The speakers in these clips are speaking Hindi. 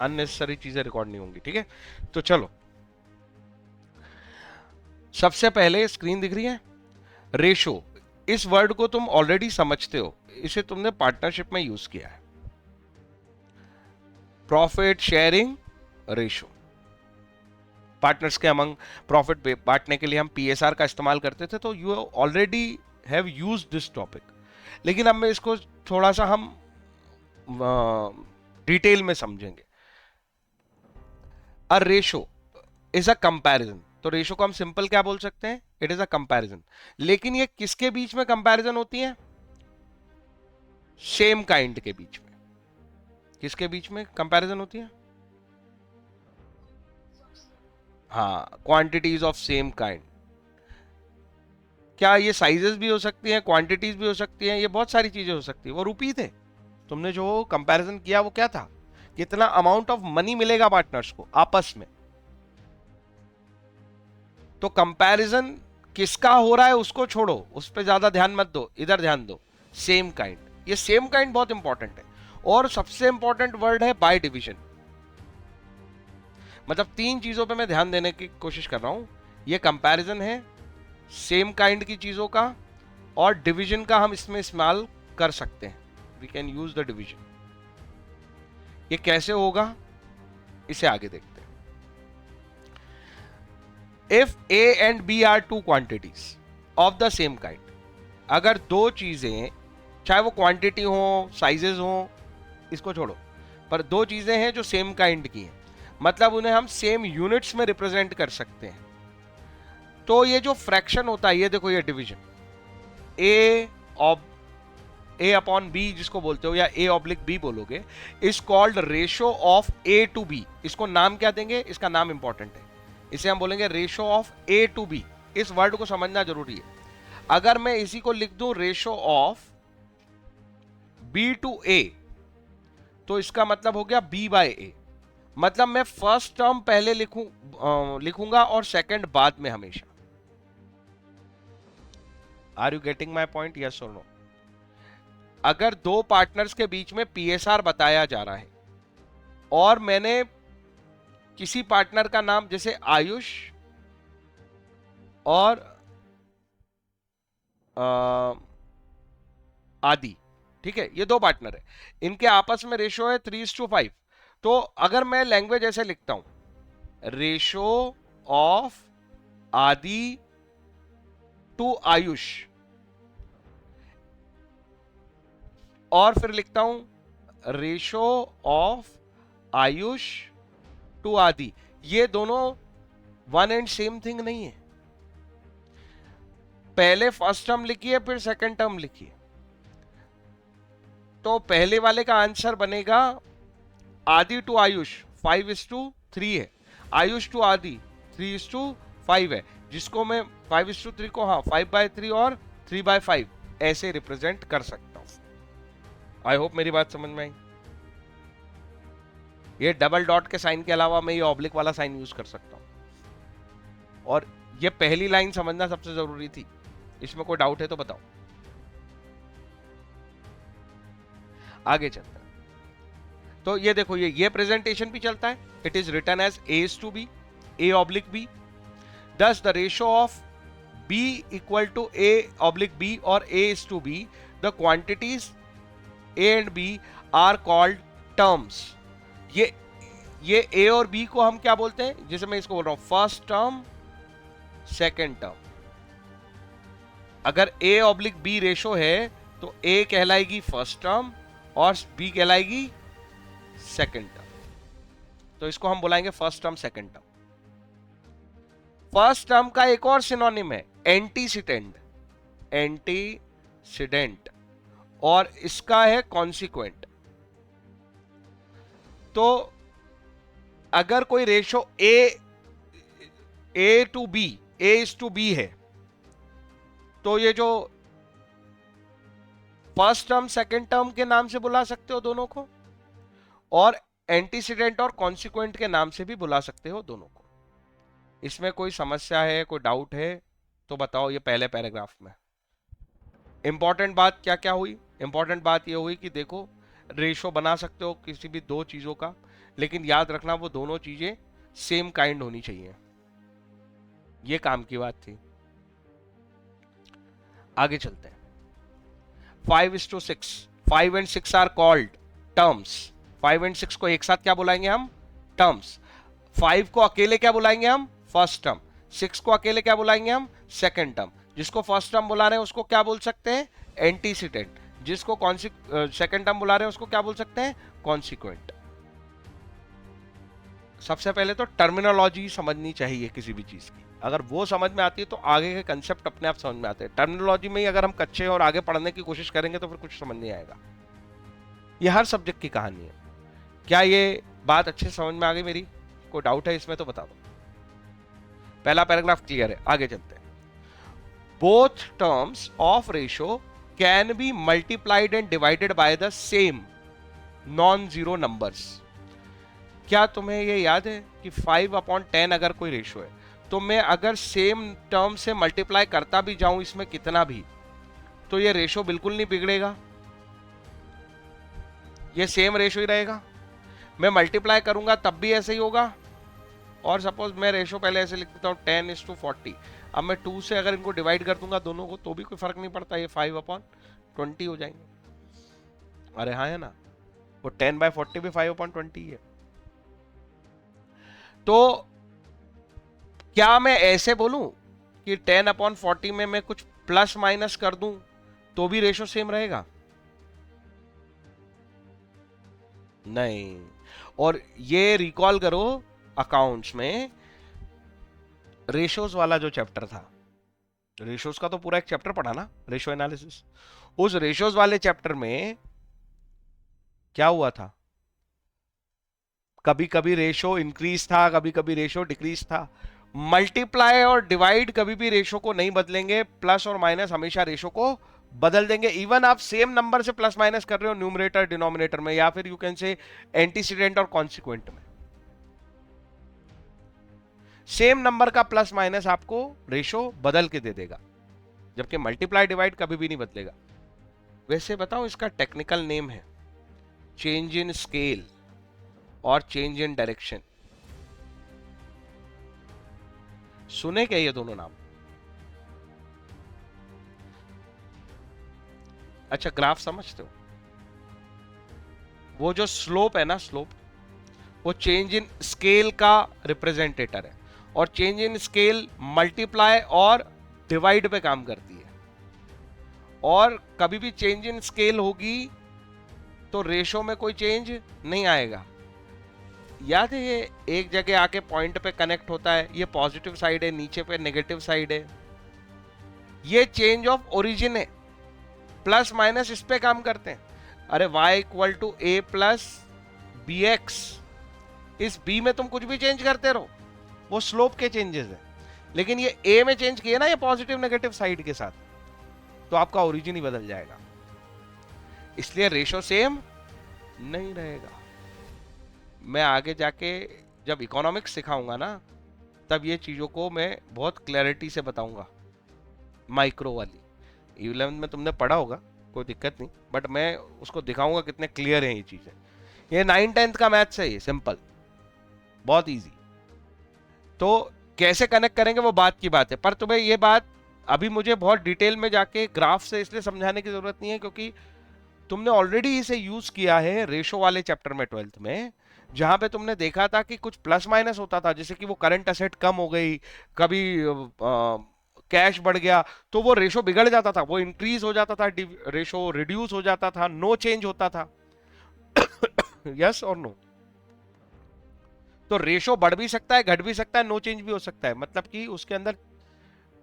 अननेसेसरी चीजें रिकॉर्ड नहीं होंगी, ठीक है। तो चलो, सबसे पहले स्क्रीन दिख रही है, रेशो। इस वर्ड को तुम ऑलरेडी समझते हो, इसे तुमने पार्टनरशिप में यूज किया है। प्रॉफिट शेयरिंग रेशो, पार्टनर्स के अमंग प्रॉफिट बांटने के लिए हम पीएसआर का इस्तेमाल करते थे, तो you already have used this topic. लेकिन अब मैं इसको थोड़ा सा हम डिटेल में समझेंगे। A ratio is a comparison, तो रेशो को हम सिंपल क्या बोल सकते हैं, इट इज अ कंपैरिजन। लेकिन ये किसके बीच में कंपैरिजन होती है, सेम काइंड के बीच में। किसके बीच में कंपैरिजन होती है, हाँ, क्वांटिटीज ऑफ सेम काइंड। क्या ये साइजेस भी हो सकती हैं, क्वांटिटीज भी हो सकती हैं, ये बहुत सारी चीजें हो सकती है। वो रुपी थे, तुमने जो कंपैरिजन किया वो क्या था, कितना अमाउंट ऑफ मनी मिलेगा पार्टनर्स को आपस में। तो कंपैरिजन किसका हो रहा है उसको छोड़ो, उस पर ज्यादा ध्यान मत दो, इधर ध्यान दो, सेम काइंड। ये सेम काइंड बहुत इंपॉर्टेंट है। और सबसे इंपॉर्टेंट वर्ड है बाय डिवीजन। मतलब तीन चीजों पे मैं ध्यान देने की कोशिश कर रहा हूं, ये कंपैरिजन है, सेम काइंड की चीजों का, और डिवीजन का हम इसमें इस्तेमाल कर सकते हैं, we can use the division. ये कैसे होगा इसे आगे देखते हैं। If A and B are two quantities of the same kind, अगर दो चीजें, चाहे वो क्वांटिटी हो, साइजेस हो, इसको छोड़ो, पर दो चीजें हैं जो सेम काइंड की हैं, मतलब उन्हें हम सेम यूनिट्स में रिप्रेजेंट कर सकते हैं। तो ये जो फ्रैक्शन होता है, ये देखो, ये division, A A upon B जिसको बोलते हो, या ए ऑब्लिक बी बोलोगे, is called ratio of A to B. इसको नाम क्या देंगे, इसका नाम इंपॉर्टेंट है, इसे हम बोलेंगे ratio of A to B. इस वर्ड को समझना जरूरी है। अगर मैं इसी को लिख दूं रेशो ऑफ बी टू ए, तो इसका मतलब हो गया बी बाय ए। मतलब मैं फर्स्ट टर्म पहले लिखूंगा और सेकंड बाद में हमेशा। Are you getting my point, yes और नो। अगर दो पार्टनर्स के बीच में पीएसआर बताया जा रहा है, और मैंने किसी पार्टनर का नाम जैसे आयुष और आदि, ठीक है, ये दो पार्टनर है, इनके आपस में रेशो है 3:5। तो अगर मैं लैंग्वेज ऐसे लिखता हूं, रेशो ऑफ आदि टू आयुष, और फिर लिखता हूं रेशो ऑफ आयुष टू आदि, ये दोनों वन एंड सेम थिंग नहीं है। पहले फर्स्ट टर्म लिखिए, फिर सेकंड टर्म लिखिए, तो पहले वाले का आंसर बनेगा आदि टू आयुष 5:3 है, आयुष टू आदि 3:5 है, जिसको मैं 5:3 को, हाँ, 5/3 और 3/5 ऐसे रिप्रेजेंट कर सकता हूं। आई होप मेरी बात समझ में आई। ये डबल डॉट के साइन के अलावा मैं ये ऑब्लिक वाला साइन यूज कर सकता हूं। और ये पहली लाइन समझना सबसे जरूरी थी, इसमें कोई डाउट है तो बताओ, आगे चलते हैं। तो ये देखो, ये प्रेजेंटेशन भी चलता है, it is written as A to B, A oblique B, thus the ratio of b equal to a oblique b और a is to b, the quantities a and b are called terms। ये a और b को हम क्या बोलते हैं, जैसे मैं इसको बोल रहा हूं फर्स्ट टर्म सेकेंड टर्म। अगर a ऑब्लिक b रेशो है तो a कहलाएगी फर्स्ट टर्म और b कहलाएगी सेकेंड टर्म। तो इसको हम बुलाएंगे first term second term. First term का एक और सिनोनिम है एंटीसीडेंट, एंटीसीडेंट, और इसका है कॉन्सिक्वेंट। तो अगर कोई ratio A to B, A is to B है, तो ये जो फर्स्ट टर्म सेकेंड टर्म के नाम से बुला सकते हो दोनों को, और एंटीसीडेंट और कॉन्सिक्वेंट के नाम से भी बुला सकते हो दोनों को। इसमें कोई समस्या है, कोई डाउट है तो बताओ। ये पहले पैराग्राफ में इंपॉर्टेंट बात क्या क्या हुई, इंपॉर्टेंट बात ये हुई कि देखो, रेशो बना सकते हो किसी भी दो चीजों का, लेकिन याद रखना वो दोनों चीजें सेम काइंड होनी चाहिए। ये काम की बात थी। आगे चलते हैं। 5:6, 5 and 6 are called terms. 5 and 6 को एक साथ क्या बुलाएंगे हम? टर्म्स। 5 को अकेले क्या बुलाएंगे हम? First term. 6 को अकेले क्या बुलाएंगे हम? Second term. जिसको फर्स्ट टर्म बुला रहे हैं उसको क्या बोल सकते हैं? एंटीसीडेंट। जिसको सेकंड टर्म बुला रहे हैं उसको क्या बोल सकते हैं? कॉन्सिक्वेंट। सबसे पहले तो टर्मिनोलॉजी समझनी चाहिए किसी भी चीज की। अगर वो समझ में आती है तो आगे के कंसेप्ट अपने आप समझ में आते हैं। टर्मिनोलॉजी में ही अगर हम कच्चे और आगे पढ़ने की कोशिश करेंगे तो फिर कुछ समझ नहीं आएगा। ये हर सब्जेक्ट की कहानी है। क्या ये बात अच्छे से समझ में आ गई मेरी? कोई डाउट है इसमें तो बता दो। पहला पैराग्राफ क्लियर है, आगे चलते हैं। Both terms of ratio can be multiplied and divided by the same non zero numbers. क्या तुम्हें ये याद है कि 5/10 अगर कोई रेशो है तो मैं अगर सेम टर्म से मल्टीप्लाई करता भी जाऊं इसमें कितना भी, तो ये रेशो बिल्कुल नहीं बिगड़ेगा, ये सेम रेशो ही रहेगा। मैं मल्टीप्लाई करूंगा तब भी ऐसे ही होगा। और सपोज मैं रेशो पहले ऐसे लिख देता हूं 10:40, अब मैं 2 से अगर इनको डिवाइड कर दूंगा दोनों को तो भी कोई फर्क नहीं पड़ता, ये 5/20 हो जाएंगे। अरे हाँ है ना, वो 10/40 भी 5/20 है। तो क्या मैं ऐसे बोलूं कि 10/40 में मैं कुछ प्लस माइनस कर दूं तो भी रेशो सेम रहेगा? नहीं। और ये रिकॉल करो, अकाउंट्स में रेशोज वाला जो चैप्टर था, रेशोज का तो पूरा एक चैप्टर पढ़ा ना, रेशो एनालिसिस। उस रेशोज वाले चैप्टर में क्या हुआ था? कभी कभी रेशो इंक्रीज था, कभी कभी रेशो डिक्रीज था। मल्टीप्लाई और डिवाइड कभी भी रेशो को नहीं बदलेंगे, प्लस और माइनस हमेशा रेशो को बदल देंगे। इवन आप सेम नंबर से प्लस माइनस कर रहे हो न्यूमरेटर डिनोमिनेटर में, या फिर यू कैन से एंटीसीडेंट और कॉन्सिक्वेंट में, सेम नंबर का प्लस माइनस आपको रेशो बदल के दे देगा, जबकि मल्टीप्लाई डिवाइड कभी भी नहीं बदलेगा। वैसे बताओ, इसका टेक्निकल नेम है चेंज इन स्केल और चेंज इन डायरेक्शन। सुने क्या ये दोनों नाम? अच्छा, ग्राफ समझते हो? वो जो स्लोप है ना, स्लोप, वो चेंज इन स्केल का रिप्रेजेंटेटर है। और चेंज इन स्केल मल्टीप्लाई और डिवाइड पे काम करती है। और कभी भी चेंज इन स्केल होगी तो रेशो में कोई चेंज नहीं आएगा। याद है, ये एक जगह आके पॉइंट पे कनेक्ट होता है, ये पॉजिटिव साइड है, नीचे पे नेगेटिव साइड है। ये चेंज ऑफ ओरिजिन है, प्लस माइनस इस पे काम करते हैं। अरे y = a + bx, इस b में तुम कुछ भी चेंज करते रहो, वो स्लोप के चेंजेस है। लेकिन ये a में चेंज किए ना, ये पॉजिटिव नेगेटिव साइड के साथ, तो आपका ओरिजिन ही बदल जाएगा। इसलिए रेशो सेम नहीं रहेगा। मैं आगे जाके जब इकोनॉमिक्स सिखाऊंगा ना, तब ये चीजों को मैं बहुत क्लैरिटी से बताऊंगा। माइक्रो वाली 11th में तुमने पढ़ा होगा, कोई दिक्कत नहीं, बट मैं उसको दिखाऊंगा कितने क्लियर हैं ये चीजें। ये 9th-10th का मैथ्स है, ये सिंपल, बहुत इजी। तो कैसे कनेक्ट करेंगे वो बात की बात है, पर तुम्हें ये बात अभी मुझे बहुत डिटेल में जाके ग्राफ से इसलिए समझाने की जरूरत नहीं है, क्योंकि तुमने ऑलरेडी इसे यूज किया है रेशो वाले चैप्टर में 12th में, जहां पे तुमने देखा था कि कुछ प्लस माइनस होता था, जैसे कि वो करंट असेट कम हो गई, कभी कैश बढ़ गया, तो वो रेशो बिगड़ जाता था, वो इंक्रीज हो जाता था, रेशो रिड्यूस हो जाता था, नो चेंज होता था। यस और नो? तो रेशो बढ़ भी सकता है, घट भी सकता है, नो चेंज भी हो सकता है। मतलब कि उसके अंदर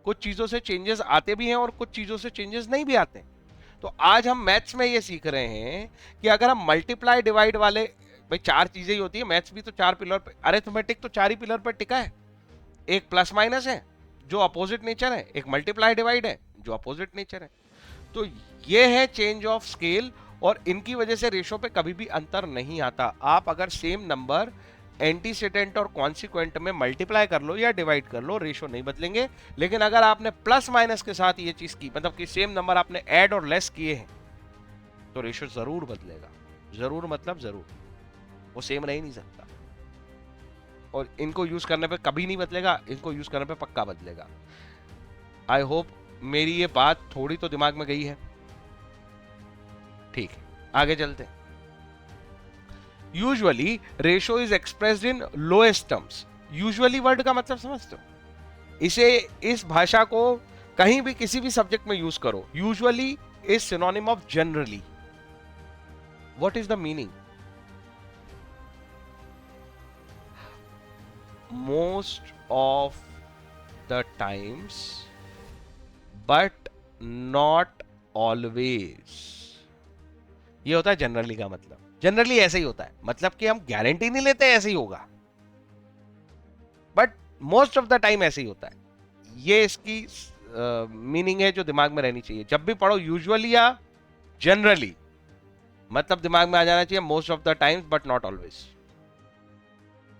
कुछ चीजों से चेंजेस आते भी हैं और कुछ चीजों से चेंजेस नहीं भी आते। तो आज हम मैथ्स में ये सीख रहे हैं कि अगर हम मल्टीप्लाई डिवाइड वाले, भाई 4 चीजें ही होती है, मैथ्स भी तो 4 पिलर पे, अरिथमेटिक तो 4 ही पिलर पर टिका है। एक प्लस माइनस है जो अपोजिट नेचर है, एक मल्टीप्लाई डिवाइड है जो अपोजिट नेचर है। तो ये है चेंज ऑफ स्केल, और इनकी वजह से रेशो पे कभी भी अंतर नहीं आता। आप अगर सेम नंबर एंटीसीडेंट और कॉन्सिक्वेंट में मल्टीप्लाई कर लो या डिवाइड कर लो, रेशो नहीं बदलेंगे। लेकिन अगर आपने प्लस माइनस के साथ ये चीज की, मतलब कि सेम नंबर आपने ऐड और लेस किए हैं, तो रेशो जरूर बदलेगा। जरूर मतलब जरूर, वो सेम रह ही नहीं सकता। और इनको यूज करने पे कभी नहीं बदलेगा, इनको यूज करने पे पक्का बदलेगा। आई होप मेरी ये बात थोड़ी तो दिमाग में गई है। ठीक है, आगे चलते हैं। Usually ratio is expressed in lowest terms. Usually word का मतलब समझते हो? इसे, इस भाषा को कहीं भी किसी भी सब्जेक्ट में यूज करो। Usually is synonym of generally. What is the meaning? Most of the times but not always. ये होता है जनरली का मतलब। जनरली ऐसे ही होता है, मतलब कि हम गारंटी नहीं लेते ऐसे ही होगा, but most of the time ऐसे ही होता है। ये इसकी मीनिंग है जो दिमाग में रहनी चाहिए। जब भी पढ़ो यूजुअली या जनरली, मतलब दिमाग में आ जाना चाहिए most of the times but not always.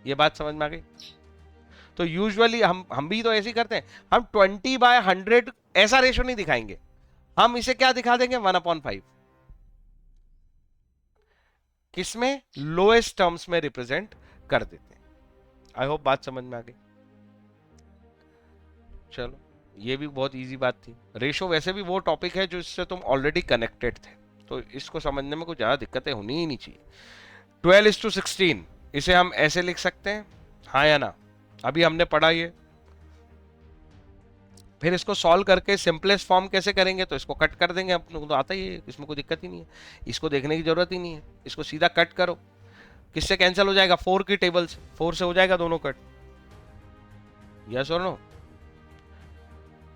ये बात समझ में आ गई? तो यूजुअली हम भी तो ऐसे ही करते हैं। हम 20/100 ऐसा रेशो नहीं दिखाएंगे, हम इसे क्या दिखा देंगे? 1/5। किसमें? लोएस्ट टर्म्स में रिप्रेजेंट कर देते हैं। आई होप बात समझ में आ गई। चलो, ये भी बहुत इजी बात थी। रेशो वैसे भी वो टॉपिक है जो इससे तुम ऑलरेडी कनेक्टेड थे, तो इसको समझने में कुछ ज्यादा दिक्कतें होनी ही नहीं चाहिए। 12:16 इसे हम ऐसे लिख सकते हैं, हाँ या ना? अभी हमने पढ़ा ये। फिर इसको सॉल्व करके सिंपलेस्ट फॉर्म कैसे करेंगे? तो इसको कट कर देंगे, अपने को तो आता ही है, इसमें कोई दिक्कत ही नहीं है, इसको देखने की जरूरत ही नहीं है। इसको सीधा कट करो, किससे कैंसिल हो जाएगा? 4 की टेबल से, 4 से हो जाएगा दोनों कट। यस और नो?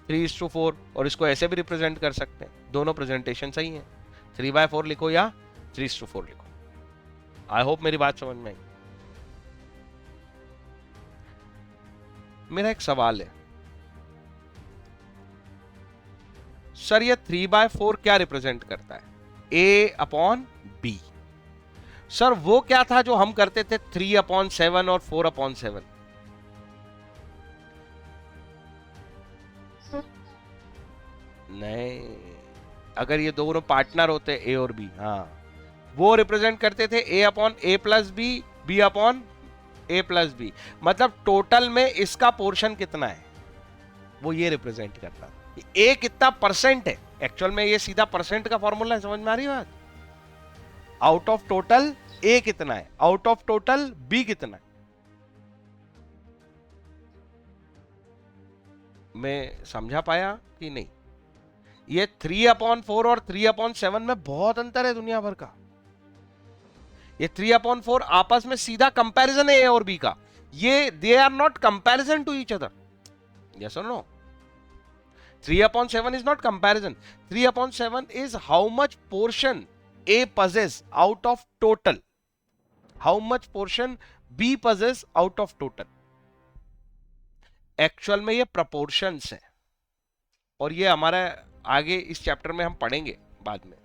3:4। और इसको ऐसे भी रिप्रेजेंट कर सकते हैं, दोनों प्रेजेंटेशन सही है। 3/4 लिखो या 3:4 लिखो। आई होप मेरी बात समझ में आई। मेरा एक सवाल है, सर ये 3/4 क्या रिप्रेजेंट करता है? A/B। सर वो क्या था जो हम करते थे 3/7 और 4/7? नहीं, अगर ये दोनों पार्टनर होते A और B, हाँ, वो रिप्रेजेंट करते थे A/A+B, B/A+B। मतलब टोटल में इसका पोर्शन कितना है, वो ये रिप्रेजेंट करता है। A कितना परसेंट है? एक्चुअल में ये सीधा परसेंट का फॉर्मूला है, समझ में आ रही बात? आउट ऑफ टोटल A कितना है, आउट ऑफ टोटल B कितना है। मैं समझा पाया कि नहीं? ये 3/4 और 3/7 में बहुत अंतर है दुनिया भर का। ये 3/4 आपस में सीधा कंपैरिजन है A और B का। ये they are not comparison to each other. Yes और no? 3/7 is not comparison. 3/7 is how much portion A possess out of total. How much portion B possess out of total. Actual में ये प्रपोर्शंस है, और ये हमारा आगे इस चैप्टर में हम पढ़ेंगे बाद में।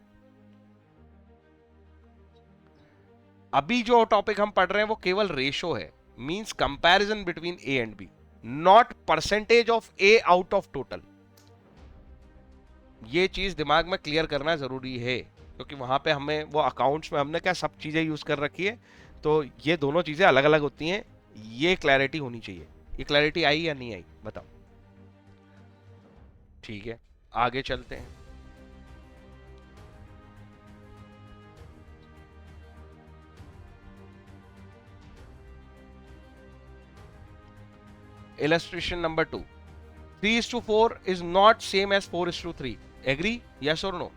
अभी जो टॉपिक हम पढ़ रहे हैं वो केवल रेशो है, means comparison between A and B, not percentage of A out of total. ये चीज दिमाग में क्लियर करना जरूरी है, क्योंकि वहां पे हमें वो अकाउंट्स में हमने क्या सब चीजें यूज कर रखी है, तो ये दोनों चीजें अलग अलग होती हैं। ये क्लैरिटी होनी चाहिए। ये क्लैरिटी आई या नहीं आई बताओ? ठीक है, आगे चलते हैं। illustration number 2, 3:4 is not same as 4:3. Agree? Yes और नो?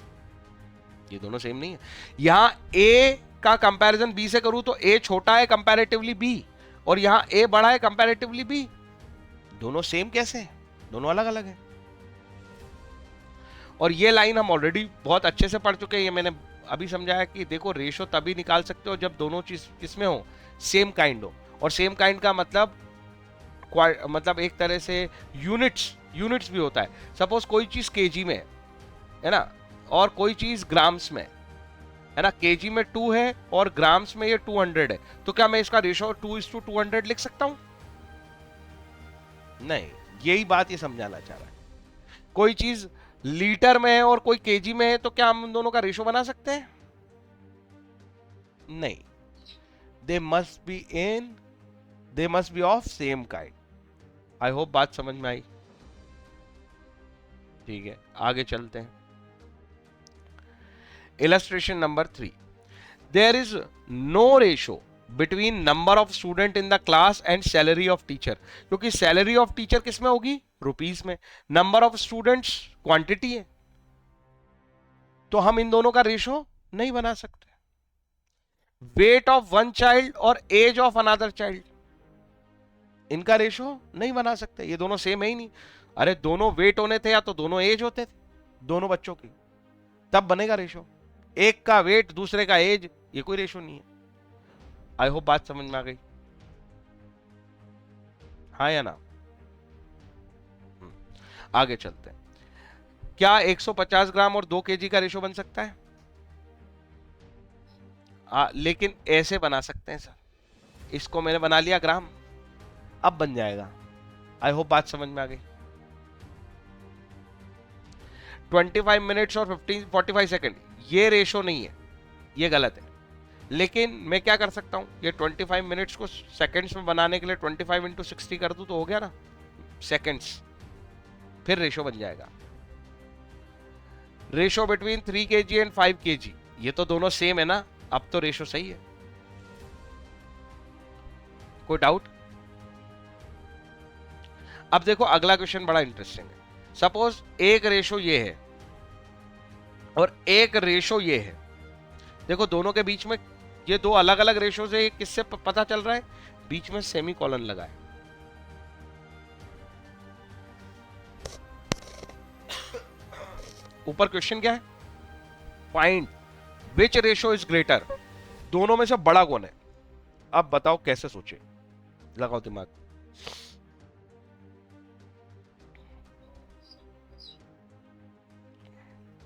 ये दोनों सेम नहीं है। यहां A का कंपैरिजन B से करूं तो A छोटा है कंपैरेटिवली B, और यहां A बड़ा है कंपैरेटिवली B। दोनों सेम कैसे हैं? दोनों अलग अलग हैं। और ये लाइन हम ऑलरेडी बहुत अच्छे से पढ़ चुके हैं। ये मैंने अभी समझाया कि देखो रेशो तभी निकाल सकते हो जब दोनों चीज किसमें हो, सेम काइंड हो। और सेम काइंड का मतलब एक तरह से यूनिट्स भी होता है। सपोज कोई चीज केजी में है ना, और कोई चीज ग्राम्स में है ना। केजी में 2 है और ग्राम्स में ये 200 है, तो क्या मैं इसका रेशो 2:200 लिख सकता हूं? नहीं, यही बात ये समझाना चाह रहा है। कोई चीज लीटर में है और कोई केजी में है, तो क्या हम उन दोनों का रेशो बना सकते हैं? नहीं, they must be of same kind. I hope बात समझ में आई। ठीक है, आगे चलते हैं। Illustration number 3, there is no ratio between number of student in the class and salary of teacher. क्योंकि सैलरी ऑफ टीचर किस में होगी? रुपीस में। नंबर ऑफ स्टूडेंट्स क्वांटिटी है, तो हम इन दोनों का रेशो नहीं बना सकते। वेट ऑफ वन चाइल्ड और एज ऑफ अनदर चाइल्ड, इनका रेशो नहीं बना सकते, ये दोनों सेम है ही नहीं। अरे दोनों वेट होने थे या तो दोनों एज होते थे दोनों बच्चों की, तब बनेगा रेशो। एक का वेट दूसरे का एज, ये कोई रेशो नहीं है। आई होप बात समझ में आ गई, हाँ या ना? आगे चलते हैं। क्या 150 ग्राम और 2 केजी का रेशो बन सकता है? लेकिन ऐसे बना सकते हैं सर, इसको मैंने बना लिया ग्राम, अब बन जाएगा। आई होप बात समझ में आ गई। 25 मिनट्स और 45 सेकंड, ये रेशो नहीं है, ये गलत है। लेकिन मैं क्या कर सकता हूं, ये 25 मिनट्स को सेकंड्स में बनाने के लिए 25 इंटू 60 कर दूं तो हो गया ना सेकंड्स, फिर रेशो बन जाएगा। Ratio between 3 kg and 5 kg, ये तो दोनों सेम है ना, अब तो रेशो सही है। कोई डाउट? अब देखो अगला क्वेश्चन बड़ा इंटरेस्टिंग है। सपोज एक रेशो ये है और एक रेशो ये है। देखो दोनों के बीच में ये दो अलग अलग रेशो से किससे पता चल रहा है? बीच में सेमी कॉलन लगा है। ऊपर क्वेश्चन क्या है? Find which ratio is greater, दोनों में से बड़ा कौन है? अब बताओ कैसे सोचे, लगाओ दिमाग।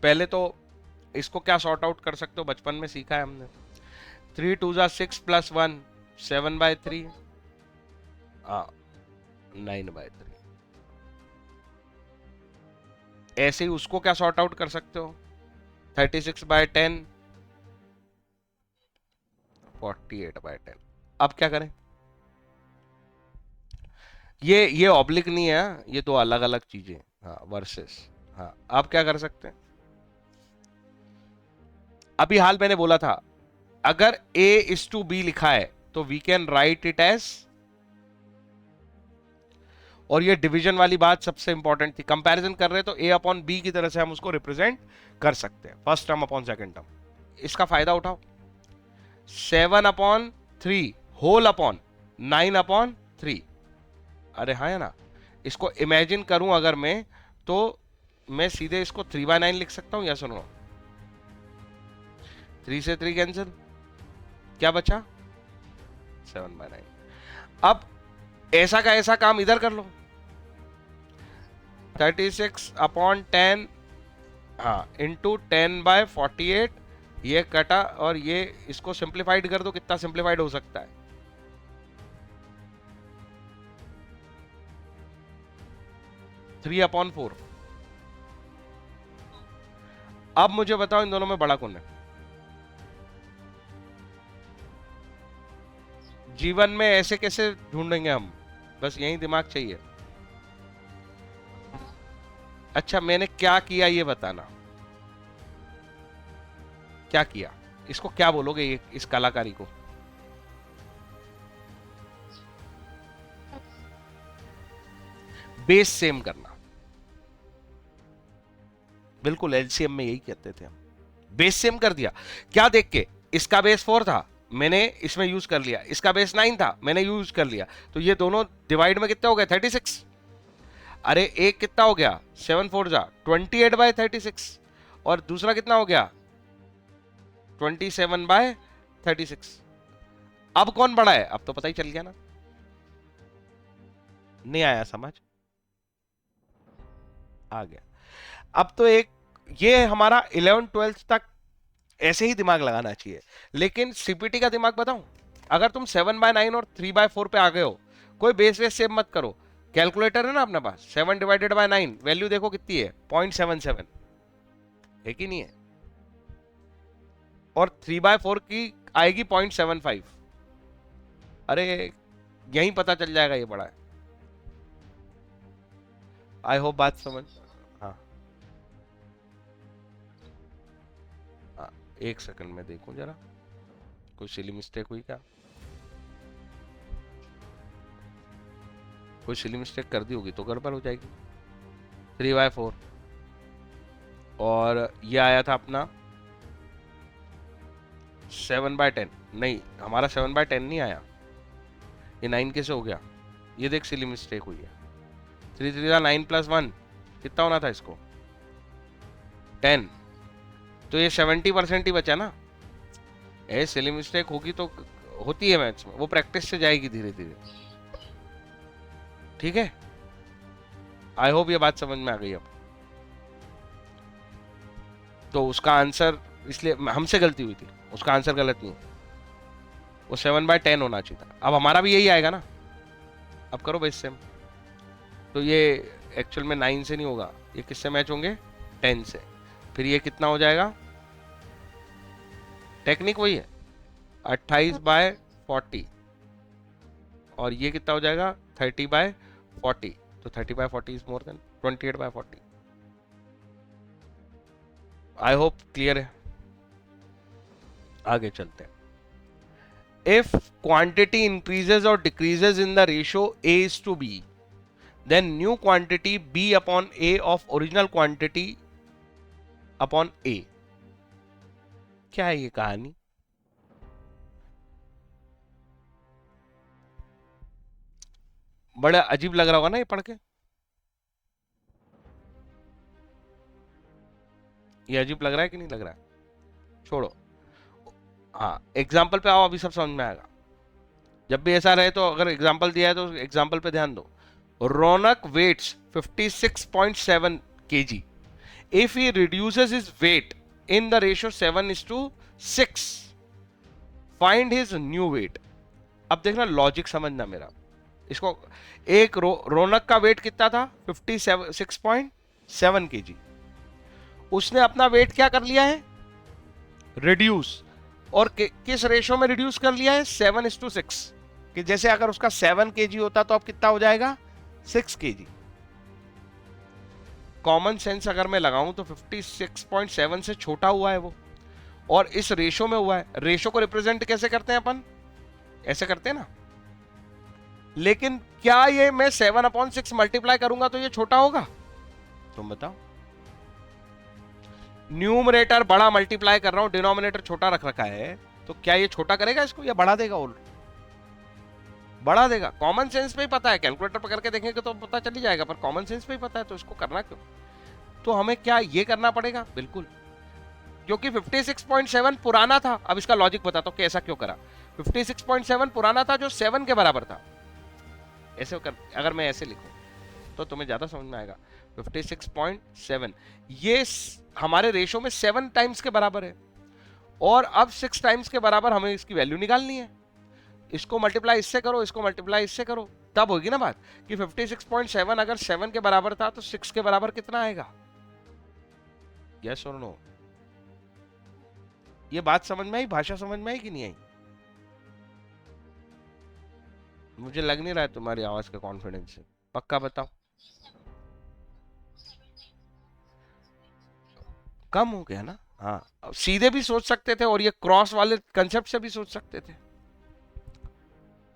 पहले तो इसको क्या सॉर्ट आउट कर सकते हो, बचपन में सीखा है हमने। 3 2 6 + 1 7/3, 9/3। ऐसे ही उसको क्या सॉर्ट आउट कर सकते हो? 36/10, 48/10। अब क्या करें? ये ऑब्लिक नहीं है, ये दो अलग अलग चीजें। हाँ वर्सेस, हाँ अब क्या कर सकते हैं? अभी हाल मैंने बोला था अगर A/B लिखा है तो we can write it as, और ये डिवीजन वाली बात सबसे इंपॉर्टेंट थी। कंपैरिजन कर रहे हैं तो A/B की तरह से हम उसको रिप्रेजेंट कर सकते हैं, first term upon second term. इसका फायदा उठाओ। 7/3 होल अपॉन 9/3। अरे हाँ है ना, इसको इमेजिन करूं अगर मैं, तो मैं सीधे इसको 3/9 लिख सकता हूं, या सुनो 3 से 3 कैंसिल, क्या बचा? 7/9। अब ऐसा का ऐसा काम इधर कर लो, 36/10, हाँ इंटू 10/48, ये कटा और ये इसको सिंप्लीफाइड कर दो, कितना सिंप्लीफाइड हो सकता है? 3/4। अब मुझे बताओ इन दोनों में बड़ा कौन है? जीवन में ऐसे कैसे ढूंढेंगे हम, बस यही दिमाग चाहिए। अच्छा मैंने क्या किया ये बताना, क्या किया? इसको क्या बोलोगे ये, इस कलाकारी को? बेस सेम करना, बिल्कुल एलसीएम में यही कहते थे हम। बेस सेम कर दिया, क्या देख के? इसका बेस 4 था, मैंने इसमें यूज कर लिया, इसका बेस 9 था, मैंने यूज कर लिया, तो ये दोनों डिवाइड में कितने हो गए? 36। अरे एक कितना हो गया? 7 4 जा 28/36, और दूसरा कितना हो गया? 27/36। अब कौन बड़ा है? अब तो पता ही चल गया ना, नहीं आया समझ? आ गया। अब तो एक ये हमारा 11 12 तक ऐसे ही दिमाग लगाना चाहिए, लेकिन सीपीटी का दिमाग बताऊं, अगर तुम 7/9 और 3/4 पे आ गए हो, कोई बेस वेस सेव मत करो। कैलकुलेटर है ना अपने पास, 7/9 वैल्यू देखो कितनी है? 0.77 है कि नहीं है? और 3/4 की आएगी 0.75। अरे यहीं पता चल जाएगा ये बड़ा है। आई होप बात समझ। हाँ हाँ, एक सेकंड में देखूं जरा, कोई सिली मिस्टेक हुई क्या? कोई सिली मिस्टेक कर दी होगी तो गड़बड़ हो जाएगी। 3/4 और ये आया था अपना 7/10। नहीं, हमारा 7/10 नहीं आया, ये 9 कैसे हो गया? ये देख सिली मिस्टेक हुई है। 3 3 9 + 1 कितना होना था इसको? 10। तो ये 70% ही बचा ना। ऐसे सिली मिस्टेक होगी तो होती है मैथ्स में, वो प्रैक्टिस से जाएगी धीरे धीरे। ठीक है, आई होप ये बात समझ में आ गई अब। तो उसका आंसर, इसलिए हमसे गलती हुई थी, उसका आंसर गलत नहीं है, वो 7/10 होना चाहिए था। अब हमारा भी यही आएगा ना। अब करो भाई सेम। तो ये एक्चुअल में 9 से नहीं होगा, ये किससे मैच होंगे? 10 से। फिर ये कितना हो जाएगा? टेक्निक वही है, 28/40। और ये कितना हो जाएगा? 30/40। तो 30/40 is more than 28/40। I hope clear है। आगे चलते हैं। If quantity increases or decreases in the ratio A is to B, then new quantity B upon A of original quantity upon A। क्या है ये कहानी? बड़ा अजीब लग रहा होगा ना ये पढ़ के। ये अजीब लग रहा है कि नहीं लग रहा है? छोड़ो, हाँ एग्जाम्पल पे आओ, अभी सब समझ में आएगा। जब भी ऐसा रहे तो अगर एग्जाम्पल दिया है तो एग्जाम्पल पे ध्यान दो। रौनक weights 56.7 kg। If he reduces his weight in the ratio 7:6, find his new weight। अब देखना लॉजिक समझना मेरा इसको। एक रौनक का वेट कितना था? 56.7 kg। उसने अपना वेट क्या कर लिया है? रिड्यूस। और किस रेशो में रिड्यूस कर लिया है? 7:6। कि जैसे अगर उसका 7 kg होता तो अब कितना हो जाएगा? 6 kg। कॉमन सेंस अगर मैं लगाऊं तो 56.7 से छोटा हुआ है वो, और इस रेशो में हुआ है। रेशो को रिप्रेजेंट कैसे करते हैं अपन? ऐसे करते हैं ना। लेकिन क्या ये मैं 7/6 मल्टीप्लाई करूंगा तो ये छोटा होगा? तुम बताओ। न्यूमरेटर बड़ा मल्टीप्लाई कर रहा हूं, डिनोमिनेटर छोटा रख रखा है, तो क्या ये छोटा करेगा इसको या बढ़ा देगा? और बढ़ा देगा। कॉमन सेंस पे ही पता है, कैलकुलेटर पर करके देखेंगे तो पता चल ही जाएगा, पर कॉमन सेंस पे ही पता है तो इसको करना क्यों? तो हमें क्या ये करना पड़ेगा? बिल्कुल, क्योंकि 56.7 पुराना था। अब इसका लॉजिक बताता हूं कि ऐसा क्यों करा। 56.7 पुराना था जो 7 के बराबर था। ऐसे कर, अगर मैं ऐसे लिखूं तो तुम्हें ज्यादा समझ में आएगा। 56.7 ये हमारे रेशो में 7 टाइम्स के बराबर है, और अब 6 टाइम्स के बराबर हमें इसकी वैल्यू निकालनी है। इसको मल्टीप्लाई इससे करो, इसको मल्टीप्लाई इससे करो, तब होगी ना बात कि 56.7 अगर 7 के बराबर था तो 6 के बराबर कितना आएगा? यस और नो? ये बात समझ में आई? भाषा समझ में आई कि नहीं आई? मुझे लग नहीं रहा है तुम्हारी आवाज का कॉन्फिडेंस से। पक्का बताओ। कम हो गया ना? हाँ, सीधे भी सोच सकते थे और ये क्रॉस वाले कंसेप्ट से भी सोच सकते थे,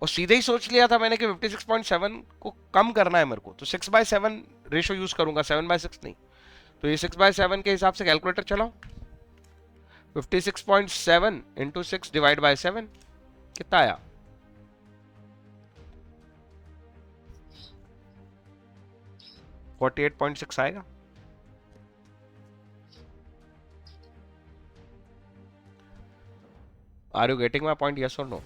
और सीधे ही सोच लिया था मैंने कि 56.7 को कम करना है मेरे को, तो 6/7 रेशो यूज करूंगा, 7/6 नहीं। तो ये 6/7 के हिसाब से कैलकुलेटर चलाओ। 56.7 इंटू 6 डिवाइड बाय 7 कितना आया? 48.6 आएगा। Are you getting my point? Yes और नो?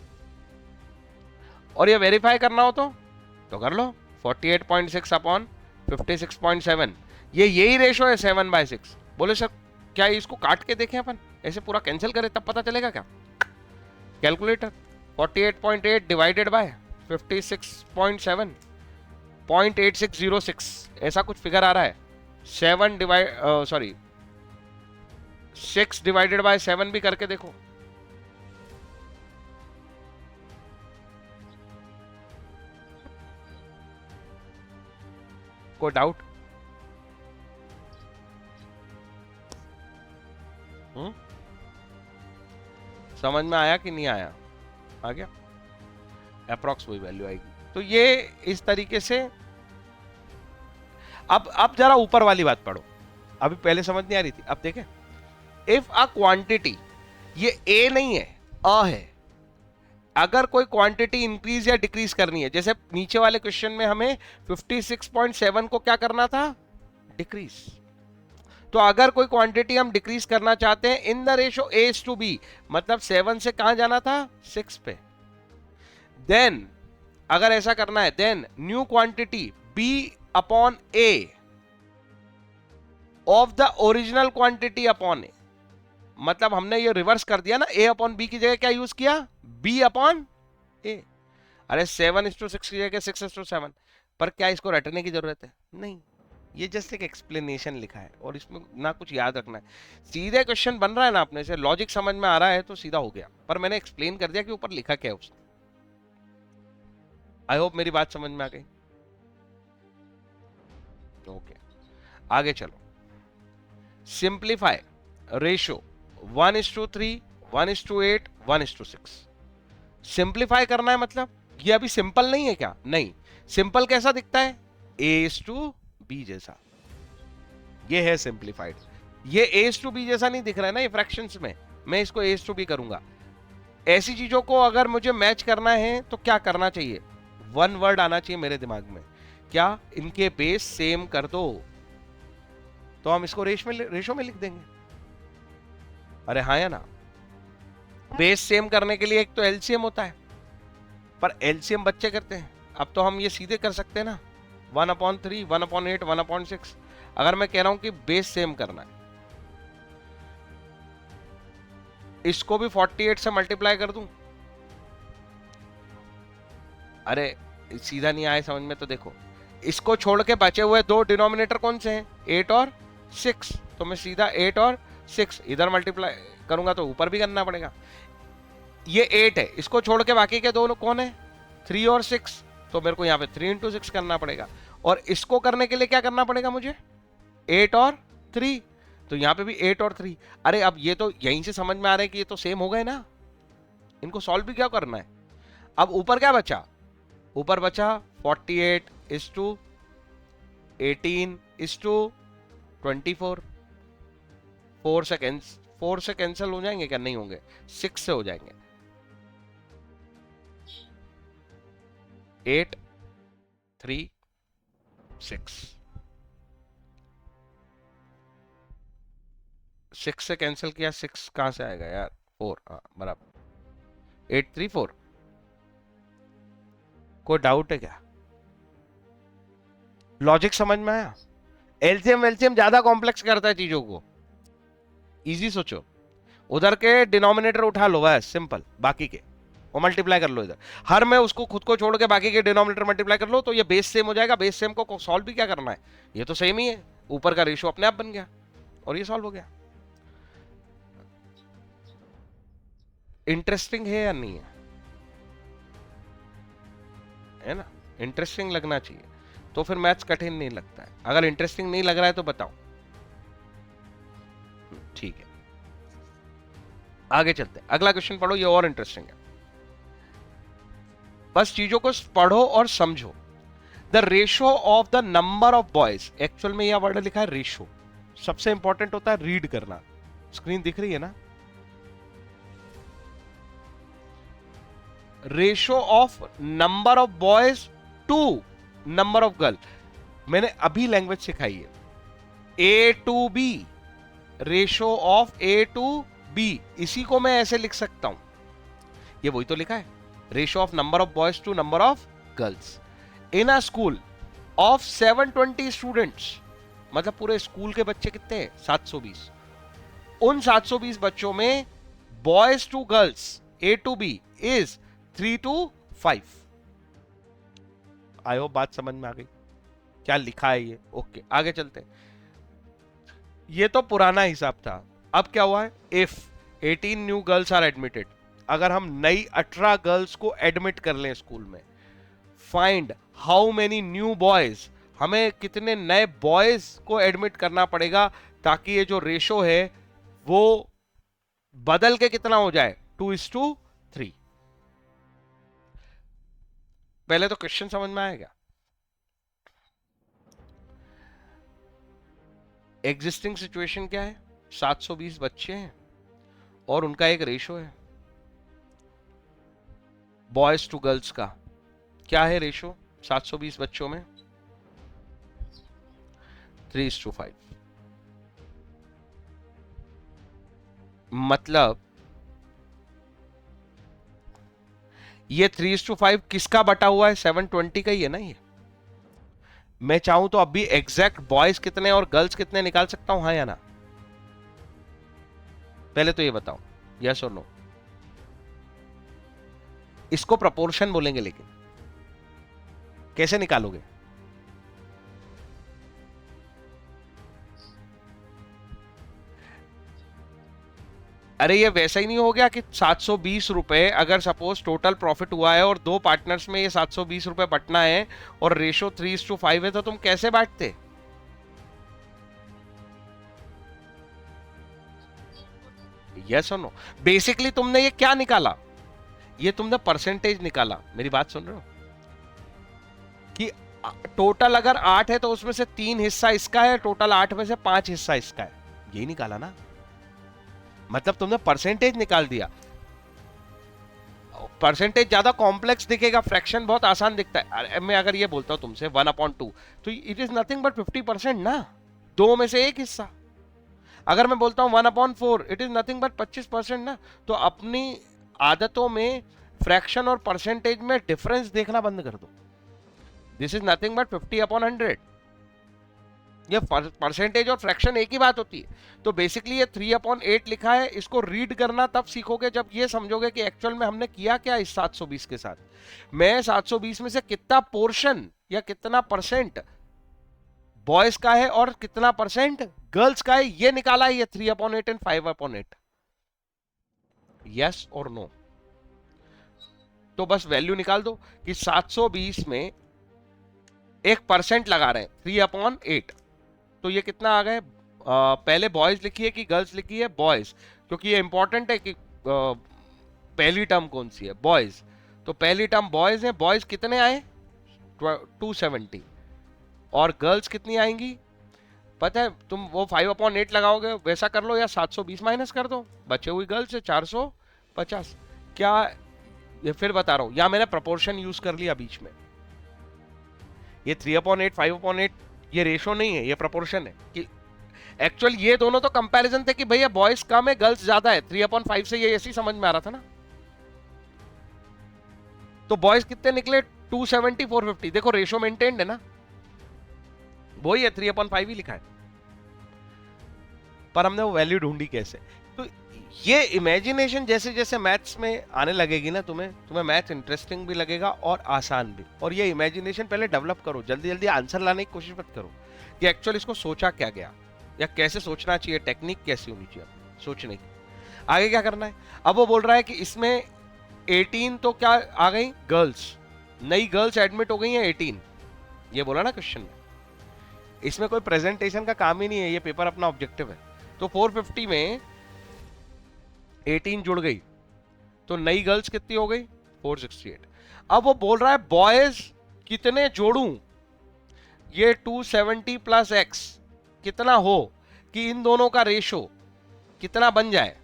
और ये वेरीफाई करना हो तो कर लो। 48.6 अपॉन 56.7, ये यही रेशो है 7/6। बोले सर क्या इसको काट के देखें अपन, ऐसे पूरा कैंसिल करें तब पता चलेगा क्या? कैलकुलेटर 48.8 डिवाइडेड बाय 56.7, 0.8606 ऐसा कुछ फिगर आ रहा है। 6 डिवाइडेड बाय 7 भी करके देखो। कोई डाउट? समझ में आया कि नहीं आया? आ गया? अप्रॉक्स वही वैल्यू आएगी। तो ये इस तरीके से। अब जरा ऊपर वाली बात पढ़ो, अभी पहले समझ नहीं आ रही थी, अब देखें। इफ अ क्वांटिटी, ये ए नहीं है, अ है। अगर कोई क्वांटिटी इंक्रीज या डिक्रीज करनी है, जैसे नीचे वाले क्वेश्चन में हमें 56.7 को क्या करना था? डिक्रीज। तो अगर कोई क्वांटिटी हम डिक्रीज करना चाहते हैं in the ratio A to B, मतलब 7 से कहां जाना था? 6 पे। देन अगर ऐसा करना है, then new quantity B upon A of the original quantity upon A, मतलब हमने ये रिवर्स कर दिया ना, ए अपॉन बी की जगह क्या यूज किया? बी अपॉन ए। अरे 7:6 की जगह 6:7, पर क्या इसको रटने की जरूरत है? नहीं, ये जस्ट एक एक्सप्लेनेशन लिखा है और इसमें ना कुछ याद रखना है। सीधे क्वेश्चन बन रहा है ना अपने से, लॉजिक समझ में आ रहा है तो सीधा हो गया, पर मैंने एक्सप्लेन कर दिया कि ऊपर लिखा क्या है उसने। आई होप मेरी बात समझ में आ गई। ओके, आगे चलो। Simplify ratio 1:3, 1:8, 1:6। सिंप्लीफाई करना है, मतलब ये अभी सिंपल नहीं है क्या? नहीं। सिंपल कैसा दिखता है? A:B जैसा, ये है सिंप्लीफाइड। ये A:B जैसा नहीं दिख रहा है ना ये फ्रैक्शंस में, मैं इसको A:B करूंगा। ऐसी चीजों को अगर मुझे मैच करना है तो क्या करना चाहिए? वन वर्ड आना चाहिए मेरे दिमाग में, क्या? इनके बेस सेम कर दो, तो हम इसको रेशो में लिख देंगे। अरे हाँ या ना? बेस सेम करने के लिए एक तो एलसीएम होता है, पर एलसीएम बच्चे करते हैं। अब तो हम ये सीधे कर सकते हैं ना, 1/3, 1/8, 1/6। अगर मैं कह रहा हूं कि बेस सेम करना है, इसको भी 48 से मल्टीप्लाई कर दूं। अरे सीधा नहीं आए समझ में, तो देखो इसको छोड़ के बचे हुए दो डिनोमिनेटर कौन से हैं? 8 और 6। तो मैं सीधा 8 और 6 इधर मल्टीप्लाई करूंगा तो ऊपर भी करना पड़ेगा। ये 8 है, इसको छोड़ के बाकी के दोनों कौन है? 3 और 6। तो मेरे को यहाँ पे 3 × 6 करना पड़ेगा, और इसको करने के लिए क्या करना पड़ेगा मुझे? 8 और 3। तो यहाँ पे भी 8 और 3। अरे अब ये तो यहीं से समझ में आ रहा है कि ये तो सेम हो गए ना, इनको सॉल्व भी क्या करना है। अब ऊपर क्या बचा? ऊपर बचा 48:18:24। 4 से कैंसिल हो जाएंगे क्या? नहीं होंगे, 6 से हो जाएंगे। 8, 3, 6। 6 से कैंसिल किया, 6 कहां से आएगा यार? 4, हाँ बराबर। 8, 3, 4। कोई डाउट है क्या? लॉजिक समझ में आया? एलसीएम ज्यादा कॉम्प्लेक्स करता है चीजों को, इजी सोचो। उधर के डिनोमिनेटर उठा लो, बस सिंपल, बाकी के वो मल्टीप्लाई कर लो इधर। हर में उसको खुद को छोड़ के बाकी के डिनोमिनेटर मल्टीप्लाई कर लो, तो ये बेस सेम हो जाएगा। बेस सेम को सॉल्व भी क्या करना है, ये तो सेम ही है, ऊपर का रेशो अपने आप बन गया और ये सॉल्व हो गया। इंटरेस्टिंग है या नहीं है ना? इंटरेस्टिंग लगना चाहिए, तो फिर मैथ्स कठिन नहीं लगता है। अगर इंटरेस्टिंग नहीं लग रहा है तो बताओ। ठीक है, आगे चलते हैं। अगला क्वेश्चन पढ़ो, ये और इंटरेस्टिंग है। बस चीजों को पढ़ो और समझो। The ratio of the number of boys, actual में यह वर्ड लिखा है रेशो, सबसे इंपॉर्टेंट होता है रीड करना। स्क्रीन दिख रही है ना? Ratio of number of boys to number of girl, मैंने अभी लैंग्वेज सिखाई है। A:B, रेशो ऑफ A:B, इसी को मैं ऐसे लिख सकता हूं, ये वही तो लिखा है, ratio of number of boys to number of girls in a school of 720 students. मतलब पूरे स्कूल के बच्चे कितने हैं? 720। उन 720 बच्चों में boys to girls A:B is 3:5। I hope बात समझ में आ गई, क्या लिखा है ये। ओके, आगे चलते हैं। ये तो पुराना हिसाब था, अब क्या हुआ है? If 18 new girls are admitted, अगर हम नई 18 गर्ल्स को एडमिट कर लें स्कूल में, find how many new boys हमें कितने नए बॉयज को एडमिट करना पड़ेगा ताकि ये जो रेशो है वो बदल के कितना हो जाए, 2:3। पहले तो क्वेश्चन समझ में आएगा। एग्जिस्टिंग सिचुएशन क्या है, 720 बच्चे हैं और उनका एक रेशो है बॉयज टू गर्ल्स का। क्या है रेशो 720 बच्चों में? 3:5। मतलब ये 3:5 किसका बटा हुआ है? 720 का ही है ना ये। मैं चाहूं तो अभी एग्जैक्ट बॉयज कितने और गर्ल्स कितने निकाल सकता हूं, हाँ या ना? पहले तो ये बताओ, यस और नो। इसको प्रपोर्शन बोलेंगे, लेकिन कैसे निकालोगे? अरे ये वैसा ही नहीं हो गया कि 720 रुपए अगर सपोज टोटल प्रॉफिट हुआ है और दो पार्टनर्स में ये 720 रुपए बंटना है और रेशो 3:5 है, तो तुम कैसे बांटते? यस और नो। बेसिकली तुमने ये क्या निकाला? ये तुमने परसेंटेज निकाला। मेरी बात सुन रहे हो कि टोटल अगर 8 है तो उसमें से 3 हिस्सा इसका है, टोटल 8 में से 5 हिस्सा इसका है, यही निकाला ना। मतलब तुमने परसेंटेज निकाल दिया। परसेंटेज ज्यादा कॉम्प्लेक्स दिखेगा, फ्रैक्शन बहुत आसान दिखता है। मैं अगर ये बोलता हूं तुमसे 1/2 तो इट इज नथिंग बट 50% ना, दो में से एक हिस्सा। अगर मैं बोलता हूं 1/4 इट इज नथिंग बट 25% ना। तो अपनी आदतों में फ्रैक्शन और परसेंटेज में डिफरेंस देखना बंद कर दो। This is nothing but 50/100। ये परसेंटेज और फ्रैक्शन एक ही बात होती है। तो बेसिकली ये 3/8 लिखा है। इसको रीड करना तब सीखोगे जब ये समझोगे कि एक्चुअल में हमने किया क्या इस 720 के साथ। मैं 720 में से कितना पोर्शन या कितना परसेंट बॉयज का है और कितना परसेंट गर्ल्स का है, ये निकाला है। ये 3/8 एंड 5/8। यस और नो? तो बस वैल्यू निकाल दो कि 720 में एक परसेंट लगा रहे हैं 3/8, तो ये कितना आ गए? पहले बॉयज लिखी है कि गर्ल्स लिखी है? बॉयज, क्योंकि ये इंपॉर्टेंट है कि पहली टर्म कौन सी है, बॉयज। तो पहली टर्म बॉयज है। बॉयज कितने आए? 270। और गर्ल्स कितनी आएंगी पता है? तुम वो 5/8 लगाओगे वैसा कर लो, या 720 माइनस कर दो, बचे हुई गर्ल्स है 450। क्या ये फिर बता रहा हूं, या मैंने प्रपोर्शन यूज कर लिया बीच में? ये 3/8 5/8 ये रेशो नहीं है, ये प्रपोर्शन है। कि एक्चुअल ये दोनों तो कंपैरिजन थे कि भैया बॉयज कम है गर्ल्स ज्यादा है। 3/5 से ये ऐसी समझ में आ रहा था ना। तो बॉयज कितने निकले? 270 450। देखो रेशो मेंटेन्ड है ना, वही है, 3/5 ही लिखा है। पर हमने वो वैल्यू ढूंढी कैसे? तो ये इमेजिनेशन जैसे जैसे मैथ्स में आने लगेगी ना, तुम्हें मैथ इंटरेस्टिंग भी लगेगा और आसान भी। और ये इमेजिनेशन पहले डेवलप करो, जल्दी जल्दी आंसर लाने की कोशिश मत करो कि एक्चुअली इसको सोचा क्या गया या कैसे सोचना चाहिए, टेक्निक कैसी होनी चाहिए सोचने की। आगे क्या करना है? अब वो बोल रहा है कि इसमें 18 तो क्या आ गई? गर्ल्स, नई गर्ल्स एडमिट हो गई हैं 18। ये बोला ना क्वेश्चन में। इसमें कोई प्रेजेंटेशन का काम ही नहीं है, ये पेपर अपना ऑब्जेक्टिव है। तो 450 में 18 जुड़ गई तो नई गर्ल्स कितनी हो गई? 468। अब वो बोल रहा है बॉयज कितने जोड़ूं ये 270 प्लस एक्स कितना हो कि इन दोनों का रेशो कितना बन जाए।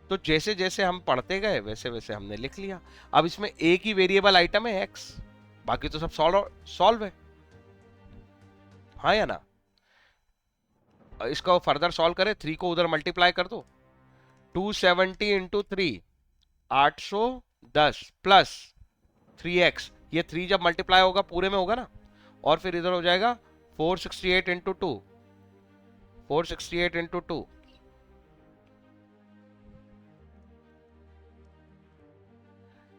तो जैसे जैसे हम पढ़ते गए वैसे वैसे हमने लिख लिया। अब इसमें एक ही वेरिएबल आइटम है एक्स, बाकी तो सब सॉल्व है, हाँ या ना? इसको फर्दर सॉल्व करें, 3 को उधर मल्टीप्लाई कर दो, 270 इंटू 3 810 प्लस 3x, ये 3 जब मल्टीप्लाई होगा पूरे में होगा ना, और फिर इधर हो जाएगा 468 इंटू 2, 468 इंटू 2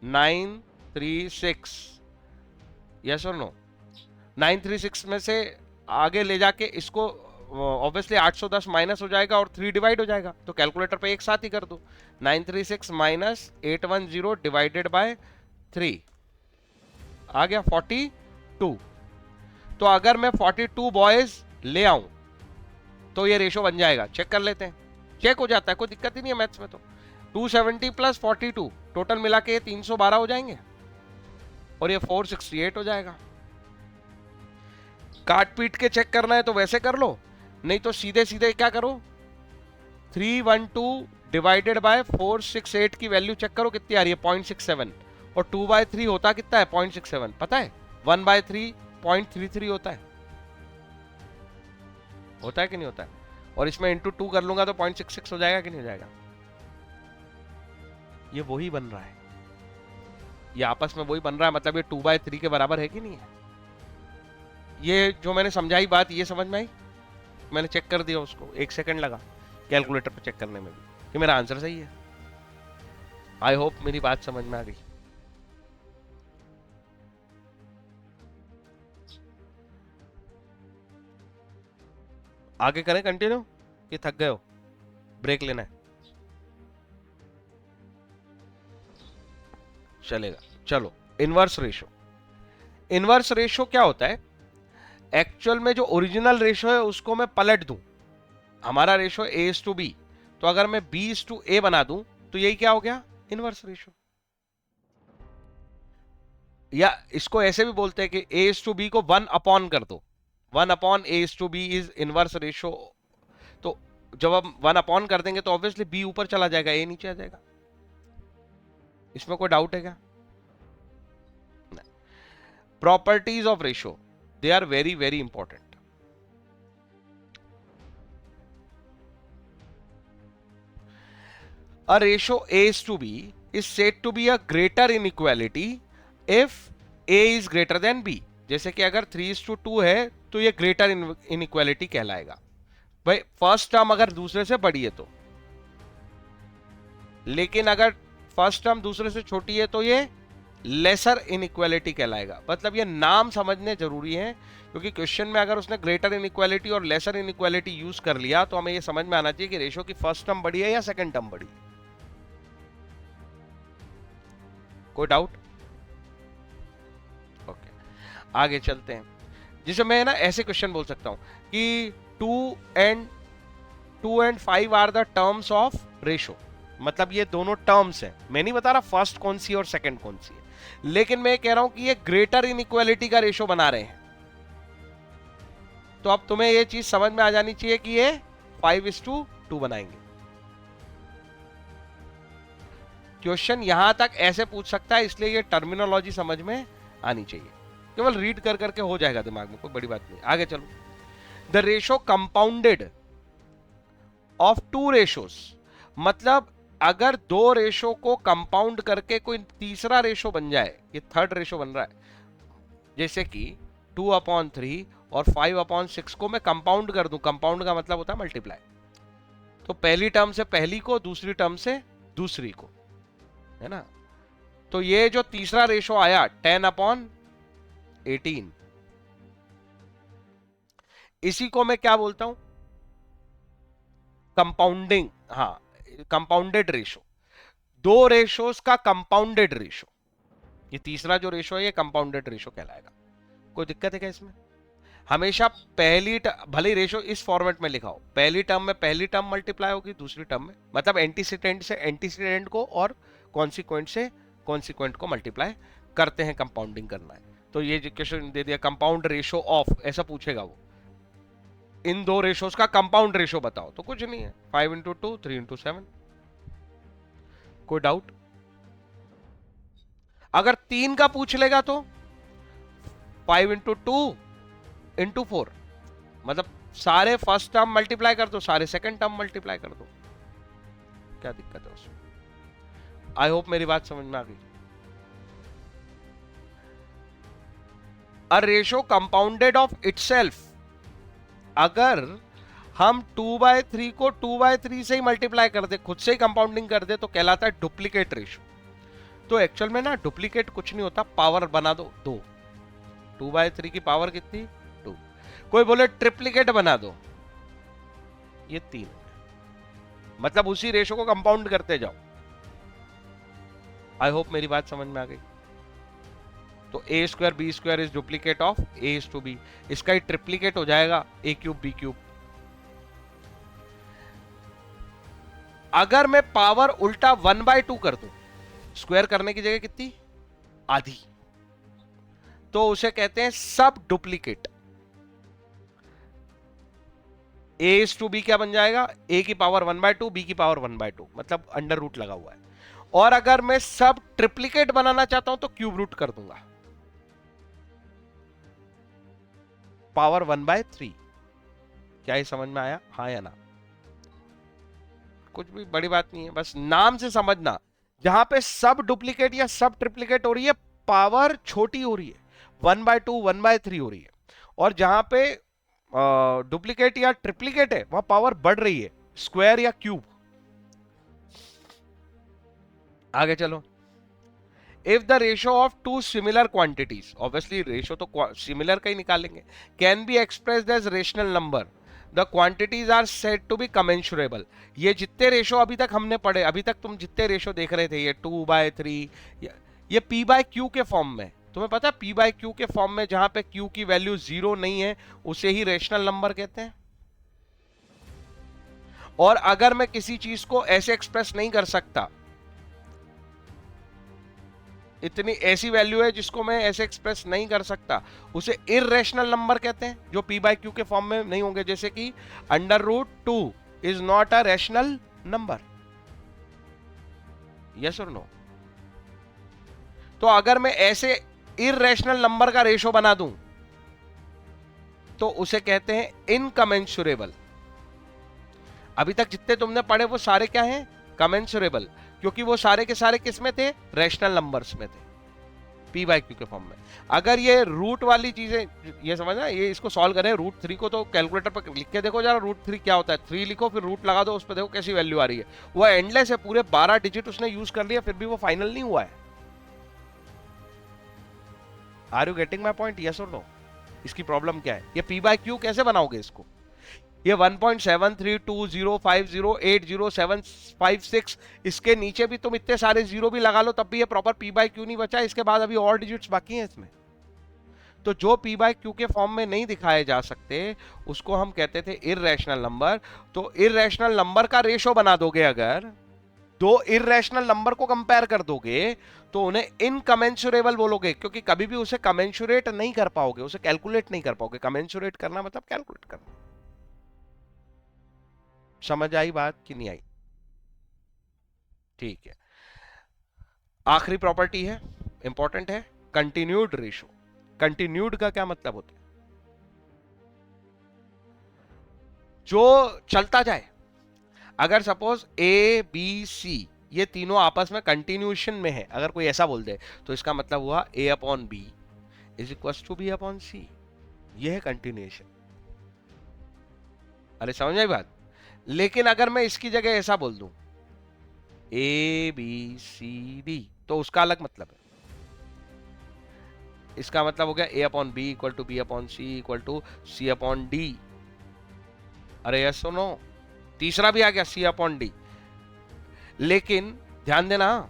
936। यस और नो? 936 में से आगे ले जाके इसको ऑब्वियसली 810 माइनस हो जाएगा और 3 डिवाइड हो जाएगा, तो कैलकुलेटर पे एक साथ ही कर दो। 936 माइनस 810 डिवाइडेड बाय 3, आ गया 42। तो अगर मैं 42 बॉयज ले आऊं तो ये रेशो बन जाएगा, चेक कर लेते हैं। चेक हो जाता है, कोई दिक्कत ही नहीं है मैथ्स में। तो 270 प्लस 42 टोटल मिला के ये 312 हो जाएंगे और ये 468 हो जाएगा। काट पीट के चेक करना है तो वैसे कर लो, नहीं तो सीधे सीधे क्या करो, 312 डिवाइडेड बाय 468 की वैल्यू चेक करो कितनी आ रही है, 0.67। और 2/3 होता कितना है, 0.67। पता है 1/3 0.33 होता है कि नहीं होता है? और इसमें इंटू 2 कर लूंगा तो 0.66 हो जाएगा कि नहीं हो जाएगा? ये वही बन रहा है, ये आपस में वही बन रहा है, मतलब ये 2/3 के बराबर है कि नहीं है? ये जो मैंने समझाई बात, ये समझ में आई? मैंने चेक कर दिया उसको, 1 सेकंड लगा कैलकुलेटर पे चेक करने में भी कि मेरा आंसर सही है। आई होप मेरी बात समझ में आ गई। आगे करें कंटिन्यू कि थक गए हो, ब्रेक लेना है? चलेगा, चलो। इनवर्स रेशो, इनवर्स रेशो क्या होता है? एक्चुअल में जो ओरिजिनल रेशो है उसको मैं पलट दूं। हमारा रेशो A/B, तो अगर मैं B/A बना दूं तो यही क्या हो गया, इनवर्स रेशो। या इसको ऐसे भी बोलते हैं कि A/B को 1 अपॉन कर दो, 1 upon A/B is inverse ratio. तो जब हम 1 अपॉन कर देंगे तो ऑब्वियसली B ऊपर चला जाएगा, A नीचे आ जाएगा। इसमें कोई डाउट है क्या? Properties of ratio, they are very very important. A ratio A/B is said to be a greater inequality if A is greater than B. जैसे कि अगर 3:2 है तो ये ग्रेटर इनइक्वालिटी कहलाएगा। भाई फर्स्ट टर्म अगर दूसरे से बड़ी है तो, लेकिन अगर फर्स्ट टर्म दूसरे से छोटी है तो ये लेसर इनइक्वालिटी कहलाएगा। मतलब ये नाम समझने जरूरी है, क्योंकि क्वेश्चन में अगर उसने ग्रेटर इनइक्वालिटी और लेसर इनइक्वालिटी यूज कर लिया तो हमें ये समझ में आना चाहिए कि रेशो की फर्स्ट टर्म बड़ी है या सेकंड टर्म बड़ी है। कोई डाउट? ओके, आगे चलते हैं। जिसे मैं ना ऐसे क्वेश्चन बोल सकता हूं कि 2 and 5 are the terms of ratio. मतलब ये दोनों टर्म्स हैं, मैं नहीं बता रहा फर्स्ट कौन सी और सेकंड कौन सी है, लेकिन मैं कह रहा हूं कि ये ग्रेटर इनइक्वालिटी का रेशो बना रहे हैं। तो अब तुम्हें ये चीज समझ में आ जानी चाहिए कि ये 5:2 बनाएंगे। क्वेश्चन यहां तक ऐसे पूछ सकता है, इसलिए ये टर्मिनोलॉजी समझ में आनी चाहिए। केवल रीड कर करके हो जाएगा दिमाग में, कोई बड़ी बात नहीं। आगे चलो। The ratio compounded of 2 ratios, मतलब अगर 2 रेशो को कंपाउंड करके कोई तीसरा रेशो बन जाए, ये थर्ड रेशो बन रहा है। जैसे कि 2/3 और 5/6 को मैं कंपाउंड कर दूं, कंपाउंड का मतलब होता है मल्टीप्लाई। तो पहली टर्म से पहली को, दूसरी टर्म से दूसरी को, है ना? तो ये जो तीसरा रेशो आया 10/18, इसी को मैं क्या बोलता हूं, कंपाउंडिंग। हाँ, कंपाउंडेड रेशो, 2 रेशोस का कंपाउंडेड रेशो। ये तीसरा जो रेशो है ये कंपाउंडेड रेशो कहलाएगा। कोई दिक्कत है क्या इसमें? हमेशा पहली भले रेशो इस फॉर्मेट में लिखा हो, पहली टर्म में पहली टर्म मल्टीप्लाई होगी, दूसरी टर्म में, मतलब एंटीसीडेंट से एंटीसीडेंट को और कॉन्सिक्वेंट से कॉन्सिक्वेंट को मल्टीप्लाई करते हैं, कंपाउंडिंग करना है। तो ये क्वेश्चन दे दिया कंपाउंड रेशो ऑफ, ऐसा पूछेगा वो, इन 2 रेशोस का कंपाउंड रेशो बताओ, तो कुछ नहीं है, 5/2 3/7। कोई डाउट? अगर 3 का पूछ लेगा तो 5/2 × 4, मतलब सारे फर्स्ट टर्म मल्टीप्लाई कर दो, सारे सेकंड टर्म मल्टीप्लाई कर दो, क्या दिक्कत है उसमें? आई होप मेरी बात समझ में आ गई। A ratio compounded of itself, अगर हम 2/3 को 2/3 से ही मल्टीप्लाई कर दे, खुद से ही कंपाउंडिंग कर दे, तो कहलाता है डुप्लीकेट रेशो। तो एक्चुअल में ना डुप्लीकेट कुछ नहीं होता, पावर बना दो 2, 2/3 की पावर कितनी, 2। कोई बोले ट्रिप्लीकेट बना दो, ये 3, मतलब उसी रेशो को कंपाउंड करते जाओ। आई होप मेरी बात समझ में आ गई। तो A square B square is duplicate of A is to B, इसका ही ट्रिप्लीकेट हो जाएगा ए क्यूब बी क्यूब। अगर मैं पावर उल्टा 1/2 कर दूं, स्क्वायर करने की जगह कितनी, आधी, तो उसे कहते हैं सब duplicate. A is to B क्या बन जाएगा, ए की पावर 1/2 बी की पावर 1/2, मतलब अंडर रूट लगा हुआ है। और अगर मैं सब ट्रिप्लीकेट बनाना चाहता हूं तो क्यूब रूट कर दूंगा, पावर 1/3। क्या ये समझ में आया, हाँ या ना? कुछ भी बड़ी बात नहीं है, बस नाम से समझना। जहां पे सब डुप्लीकेट या सब ट्रिप्लीकेट हो रही है, पावर छोटी हो रही है, 1/2 1/3 हो रही है। और जहां पे डुप्लीकेट या ट्रिप्लीकेट है, वहां पावर बढ़ रही है, स्क्वायर या क्यूब। आगे चलो। If the ratio of two similar quantities, obviously ratio तो सिमिलर का ही निकालेंगे, can be expressed as rational number, the quantities are said to be commensurable. ये जितने रेशो अभी तक हमने पढ़े, अभी तक तुम जितने रेशो देख रहे थे, ये 2/3, ये P/Q के फॉर्म में, तुम्हें पता है P/Q के फॉर्म में जहां पे Q की वैल्यू 0 नहीं है, उसे ही रेशनल नंबर कहते हैं। और अगर मैं किसी चीज को ऐसे एक्सप्रेस नहीं कर सकता, इतनी ऐसी वैल्यू है जिसको मैं ऐसे एक्सप्रेस नहीं कर सकता, उसे इररेशनल नंबर कहते हैं, जो P/Q के फॉर्म में नहीं होंगे। जैसे कि √2 is not a rational number, yes और नो? तो अगर मैं ऐसे इररेशनल नंबर का रेशो बना दूं तो उसे कहते हैं इनकमेंसुरेबल। अभी तक जितने तुमने पढ़े वो सारे क्या हैं, कमेंसुरेबल, क्योंकि वो सारे के सारे किस में थे, रैशनल नंबर्स में थे, P/Q के फॉर्म में। अगर ये रूट वाली चीजें, ये समझना, ये इसको सॉल्व करें, √3 को तो कैलकुलेटर पर लिख के देखो जरा, √3 क्या होता है, 3 लिखो फिर रूट लगा दो, उस पर देखो कैसी वैल्यू आ रही है। वो एंडलेस है, पूरे 12 डिजिट उसने यूज कर लिया, फिर भी वो फाइनल नहीं हुआ है। Are you getting my point, yes और नो? इसकी प्रॉब्लम क्या है, ये P/Q कैसे बनाओगे इसको? ये 1.732050800756, इसके नीचे भी तुम इतने सारे जीरो भी लगा लो तब भी ये प्रॉपर P/Q नहीं बचा, इसके बाद अभी और डिजिट्स बाकी हैं इसमें। तो जो P/Q के फॉर्म में नहीं दिखाए जा सकते उसको हम कहते थे इररेशनल नंबर। तो इररेशनल नंबर का रेशो बना दोगे, अगर दो इररेशनल नंबर को कंपेयर कर दोगे तो उन्हें इनकमेंसुरेबल बोलोगे, क्योंकि कभी भी उसे कमेंसुरेट नहीं कर पाओगे, उसे कैलकुलेट नहीं कर पाओगे। कमेंसुरेट करना मतलब कैलकुलेट करना। समझ आई बात कि नहीं आई? ठीक है। आखिरी प्रॉपर्टी है, इंपॉर्टेंट है, कंटिन्यूड रेशो। कंटिन्यूड का क्या मतलब होता है, जो चलता जाए। अगर सपोज A B C ये तीनों आपस में कंटिन्यूएशन में है, अगर कोई ऐसा बोल दे तो इसका मतलब हुआ A/B is equal to B/C, ये है कंटिन्यूएशन। अरे समझ आई बात? लेकिन अगर मैं इसकी जगह ऐसा बोल दूं ABCD तो उसका अलग मतलब है। इसका मतलब हो गया A/B equal to B/C equal to C/D। अरे यस सुनो, तीसरा भी आ गया C/D। लेकिन ध्यान देना,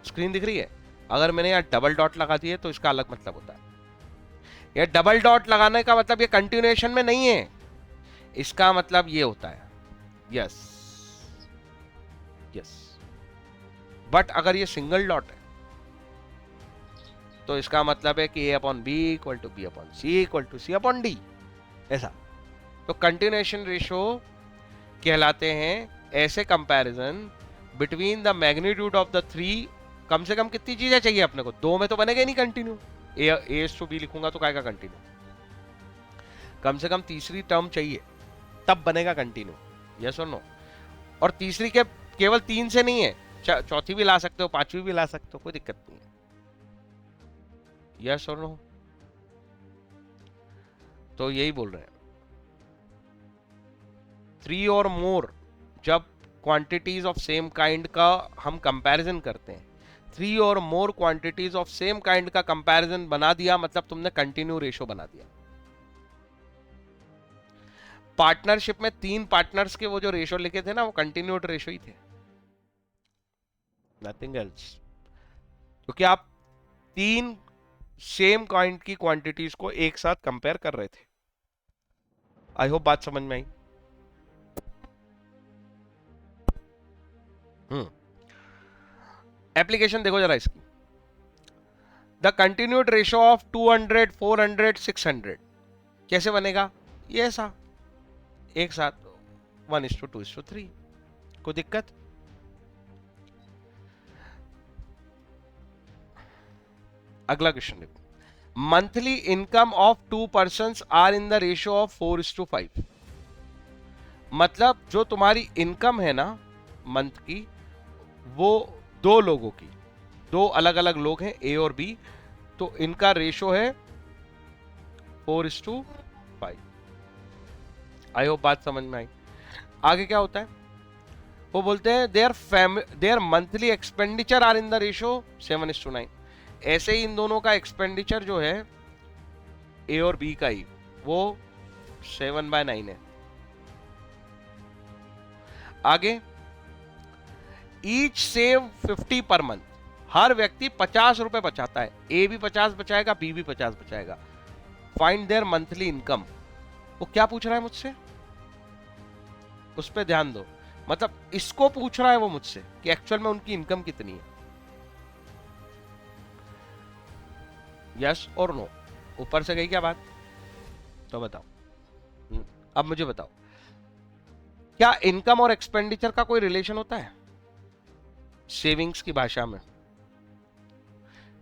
स्क्रीन दिख रही है, अगर मैंने यहां डबल डॉट लगा दिए तो इसका अलग मतलब होता है। यह डबल डॉट लगाने का मतलब ये कंटिन्यूएशन में नहीं है, इसका मतलब ये होता है यस यस। बट अगर ये सिंगल डॉट है तो इसका मतलब है कि A/B equal to B/C equal to C/D, ऐसा। तो कंटिन्यूएशन रेशो कहलाते हैं ऐसे comparison between the magnitude of the three. कम से कम कितनी चीजें चाहिए अपने को, दो में तो बनेगा नहीं कंटिन्यू। A/B लिखूंगा तो क्या कंटिन्यू, कम से कम तीसरी टर्म चाहिए तब बनेगा कंटिन्यू, यस और नो? और तीसरी के केवल 3 से नहीं है, चौथी भी ला सकते हो, पांचवी भी ला सकते हो, कोई दिक्कत नहीं है, यस और नो? तो यही बोल रहे हैं, 3 और मोर, जब क्वांटिटीज ऑफ सेम काइंड का हम कंपैरिजन करते हैं, 3 और मोर क्वांटिटीज ऑफ सेम काइंड का कंपैरिजन बना दिया, मतलब तुमने कंटिन्यू रेशो बना दिया। पार्टनरशिप में 3 पार्टनर्स के वो जो रेशो लिखे थे ना, वो कंटिन्यूड रेशो ही थे, नथिंग एल्स। क्योंकि आप 3 सेम काइंड की क्वांटिटीज को एक साथ कंपेयर कर रहे थे। आई होप बात समझ में आई। एप्लीकेशन देखो जरा इसकी। द कंटिन्यूड रेशियो ऑफ 200, 400, 600 कैसे बनेगा? ये ऐसा एक साथ 1:2:3। कोई दिक्कत? अगला क्वेश्चन देखो। Monthly income of 2 persons are in the ratio of 4:5। मतलब जो तुम्हारी इनकम है ना मंथ की, वो दो लोगों की, दो अलग अलग लोग हैं ए और बी, तो इनका रेशो है 4:5। आई होप बात समझ में आई। आगे क्या होता है? वो बोलते हैं their monthly expenditure are in the ratio 7:9। ऐसे ही इन दोनों का एक्सपेंडिचर जो है ए और बी का ही, वो 7/9 है। आगे ईच सेव 50 पर मंथ। हर व्यक्ति 50 रुपए बचाता है। ए भी 50 बचाएगा, बी भी 50 बचाएगा। Find there monthly income. वो क्या पूछ रहा है मुझसे, उस पर ध्यान दो। मतलब इसको पूछ रहा है वो मुझसे कि एक्चुअल में उनकी इनकम कितनी है। यस और नो? ऊपर से गई क्या बात? तो बताओ। अब मुझे बताओ, क्या इनकम और एक्सपेंडिचर का कोई रिलेशन होता है सेविंग्स की भाषा में?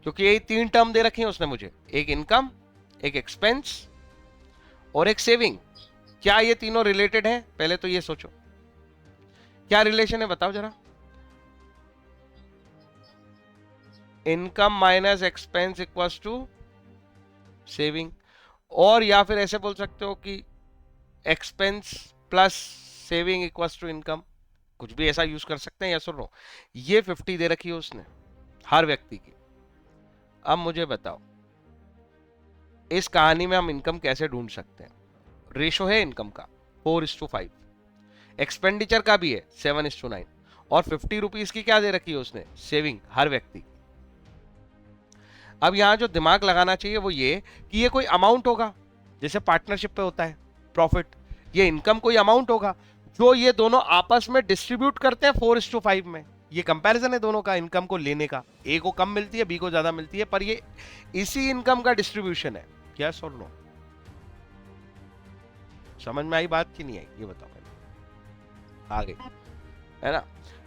क्योंकि ये 3 टर्म दे रखी है उसने मुझे, एक इनकम, एक एक्सपेंस और एक सेविंग। क्या ये तीनों रिलेटेड हैं? पहले तो ये सोचो, क्या रिलेशन है बताओ जरा। Income minus expense equals to saving, और या फिर ऐसे बोल सकते हो कि expense plus saving equals to income. कुछ भी ऐसा यूज कर सकते हैं या सुन लो। ये 50 दे रखी है उसने हर व्यक्ति की। अब मुझे बताओ इस कहानी में हम इनकम कैसे ढूंढ सकते हैं? रेशो है इनकम का 4:5, एक्सपेंडिचर का भी है 7:9, और 50 रुपीज की क्या दे रखी है उसने? सेविंग हर व्यक्ति। अब यहां जो दिमाग लगाना चाहिए वो ये कि ये कोई अमाउंट होगा, जैसे पार्टनरशिप पे होता है प्रॉफिट। ये इनकम कोई अमाउंट होगा जो ये दोनों आपस में डिस्ट्रीब्यूट करते हैं 4:5 में। ये कंपैरिजन है दोनों का इनकम को लेने का। ए को कम मिलती है, बी को ज्यादा मिलती है, पर ये इसी इनकम का डिस्ट्रीब्यूशन है। यस और नो? समझ में आई बात कि नहीं आई? ये बताओ पहले। आगे है ना?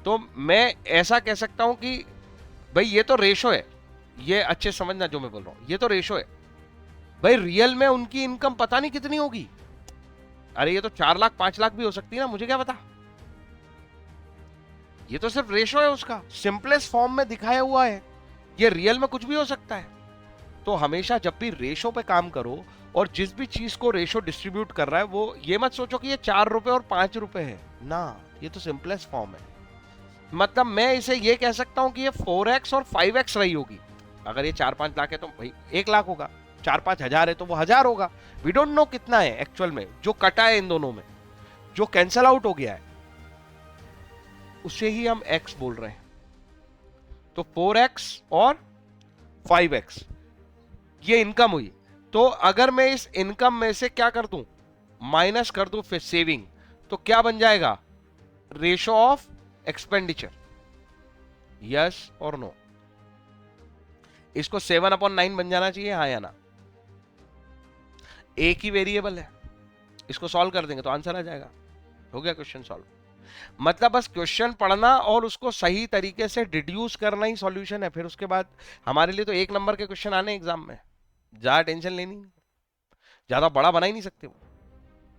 तो मैं ऐसा कह सकता हूं कि भाई ये तो रेशो है। ये अच्छे समझना जो मैं बोल रहा हूं, ये तो रेशो है। भाई रियल में उनकी इनकम पता नहीं कितनी होगी। अरे ये तो 4 लाख 5 लाख भी हो सकती है ना, मुझे क्या पता। ये तो सिर्फ रेशो है उसका, सिंपलेस्ट फॉर्म में दिखाया हुआ है। ये रियल में कुछ भी हो सकता है। तो हमेशा जब भी रेशो पे काम करो, और जिस भी चीज को रेशो डिस्ट्रीब्यूट कर रहा है, वो ये मत सोचो कि ये 4 रुपए और 5 रुपए है ना। ये तो सिंपलेस्ट फॉर्म है। मतलब मैं इसे ये कह सकता हूं कि ये 4x और 5x रही होगी। अगर ये 4-5 लाख है तो भाई 1 लाख होगा, 4-5 हजार है तो वो 1000 होगा। वी डोंट नो कितना है एक्चुअल में जो कटा है इन दोनों में, जो कैंसल आउट हो गया है, उसे ही हम x बोल रहे हैं। तो 4x और 5x ये इनकम हुई। तो अगर मैं इस इनकम में से क्या कर दूं, माइनस कर दूं फिर सेविंग, तो क्या बन जाएगा? Ratio of expenditure. यस और नो? इसको 7/9 बन जाना चाहिए, हाँ या ना? एक ही वेरिएबल है, इसको सॉल्व कर देंगे तो आंसर आ जाएगा। हो गया क्वेश्चन सॉल्व। मतलब बस क्वेश्चन पढ़ना और उसको सही तरीके से डिड्यूस करना ही सॉल्यूशन है। फिर उसके बाद हमारे लिए तो 1 नंबर के क्वेश्चन आने एग्जाम में, ज्यादा टेंशन लेनी नहीं, ज्यादा बड़ा बना ही नहीं सकते वो।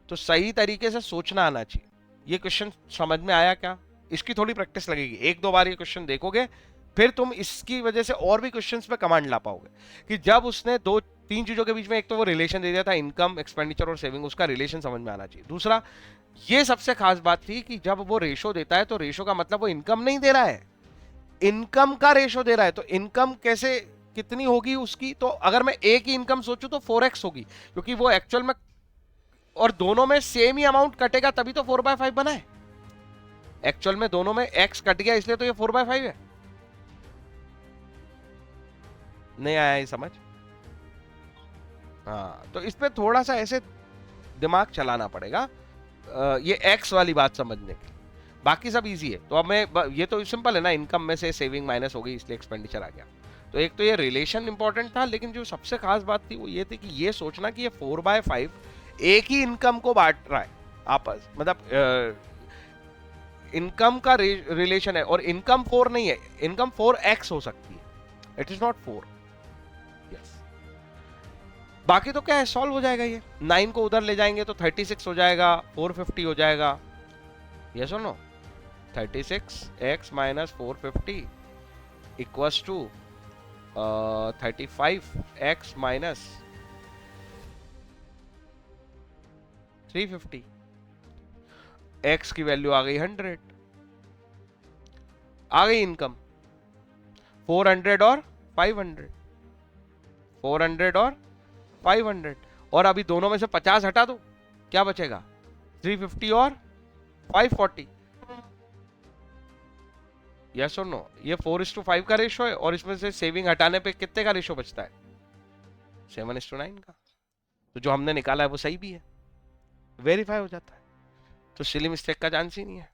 तो सही तरीके से सोचना आना चाहिए। ये क्वेश्चन समझ में आया क्या? इसकी थोड़ी प्रैक्टिस लगेगी, 1-2 बार ये क्वेश्चन देखोगे, फिर तुम इसकी वजह से और भी क्वेश्चंस पे कमांड ला पाओगे। कि जब उसने 2-3 चीजों के बीच में एक तो वो रिलेशन दे दिया था, इनकम, एक्सपेंडिचर और सेविंग, उसका रिलेशन समझ में आना चाहिए। दूसरा, ये सबसे खास बात थी कि जब वो रेशो देता है तो रेशो का मतलब वो इनकम नहीं दे रहा है, इनकम का रेशो दे रहा है। तो इनकम कैसे, कितनी होगी उसकी? तो अगर मैं ए की इनकम सोचूं तो 4x होगी, क्योंकि वो एक्चुअल में, और दोनों में सेम ही अमाउंट कटेगा तभी तो 4/5 बना है। एक्चुअल में दोनों में x कट गया इसलिए तो ये 4/5 है। नहीं आया ये समझ? हाँ, तो इस पे थोड़ा सा ऐसे दिमाग चलाना पड़ेगा ये एक्स वाली बात समझने के लिए। बाकी सब इजी है। तो अब मैं ये तो सिंपल है ना, इनकम में से सेविंग माइनस हो गई इसलिए एक्सपेंडिचर आ गया। तो एक तो ये रिलेशन इंपॉर्टेंट था, लेकिन जो सबसे खास बात थी वो ये थी कि ये सोचना कि ये 4/5 एक ही इनकम को बांट रहा है आपस, मतलब इनकम का रिलेशन है, और इनकम 4 नहीं है, इनकम 4x हो सकती है, इट इज नॉट 4। यस, बाकी तो क्या है, सॉल्व हो जाएगा ये। 9 को उधर ले जाएंगे तो 36 हो जाएगा, 450 हो जाएगा। यस और no? 36x minus 450 equals to 35x minus 350। x की वैल्यू आ गई 100, आ गई इनकम 400 और 500, 400 और 500, और अभी दोनों में से 50 हटा दो, क्या बचेगा? 350 और 540। यस और नो? ये 4:5 का रेशो है, और इसमें से सेविंग हटाने पे कितने का रेशो बचता है? 7:9 का। तो जो हमने निकाला है वो सही भी है, वेरीफाई हो जाता है, तो सिली मिस्टेक का चांस ही नहीं है।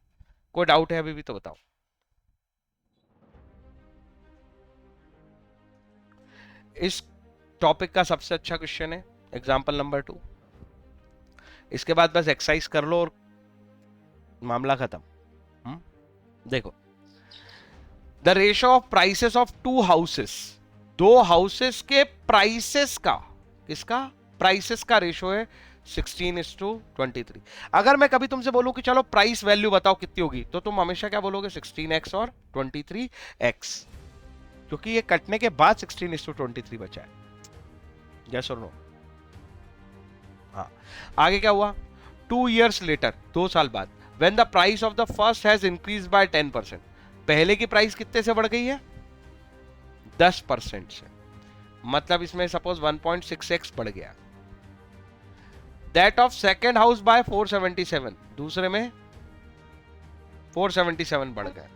कोई डाउट है अभी भी तो बताओ। इस टॉपिक का सबसे अच्छा क्वेश्चन है एग्जांपल नंबर 2। इसके बाद बस एक्सरसाइज कर लो और मामला खत्म। देखो, the ratio of prices of 2 houses, 2 houses के प्राइसेस का, किसका? प्राइसेस का रेशो है 16:23। अगर मैं कभी तुमसे बोलूं कि चलो प्राइस वैल्यू बताओ कितनी होगी, तो तुम हमेशा क्या बोलोगे? 16x और 23x, क्योंकि ये कटने के बाद 16:23 बचा है। यस और नो? हाँ। आगे क्या हुआ? 2 years later, 2 साल बाद, when the price of the first has increased by 10%, पहले की प्राइस कितने से बढ़ गई है? 10% से, मतलब इसमें सपोज 1.6x बढ़ गया। That of second house by 477, दूसरे में 477 बढ़ गया।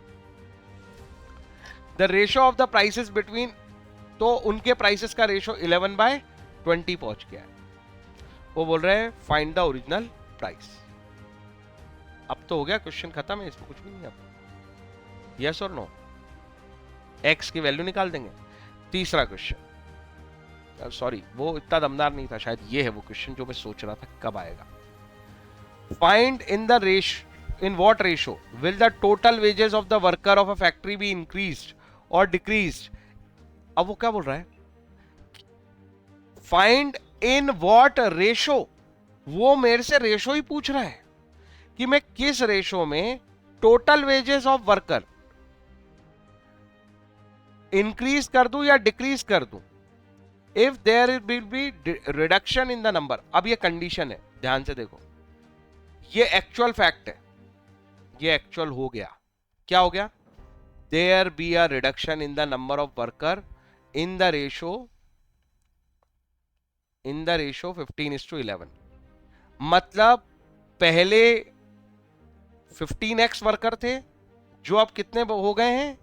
The ratio of the prices between, तो उनके प्राइसेस का रेशो 11/20 पहुंच गया है। वो बोल रहे हैं फाइंड द ओरिजिनल प्राइस। अब तो हो गया, क्वेश्चन खत्म है, इसमें कुछ भी नहीं। अब यस और नो? एक्स की वैल्यू निकाल देंगे। तीसरा क्वेश्चन, सॉरी वो इतना दमदार नहीं था, शायद ये है वो क्वेश्चन जो मैं सोच रहा था कब आएगा। Find in the ratio, in what ratio will the total wages of the worker of a factory be increased और डिक्रीज्ड। अब वो क्या बोल रहा है? फाइंड इन व्हाट रेशो, वो मेरे से रेशो ही पूछ रहा है कि मैं किस रेशो में total wages of worker increase कर दूं या डिक्रीज कर दूं। If there will be reduction in the number, अब ये कंडीशन है, ध्यान से देखो, ये एक्चुअल फैक्ट है, ये एक्चुअल हो गया। क्या हो गया? There be a reduction in the number of worker in the ratio 15:11। मतलब पहले 15x वर्कर थे, जो अब कितने हो गए हैं?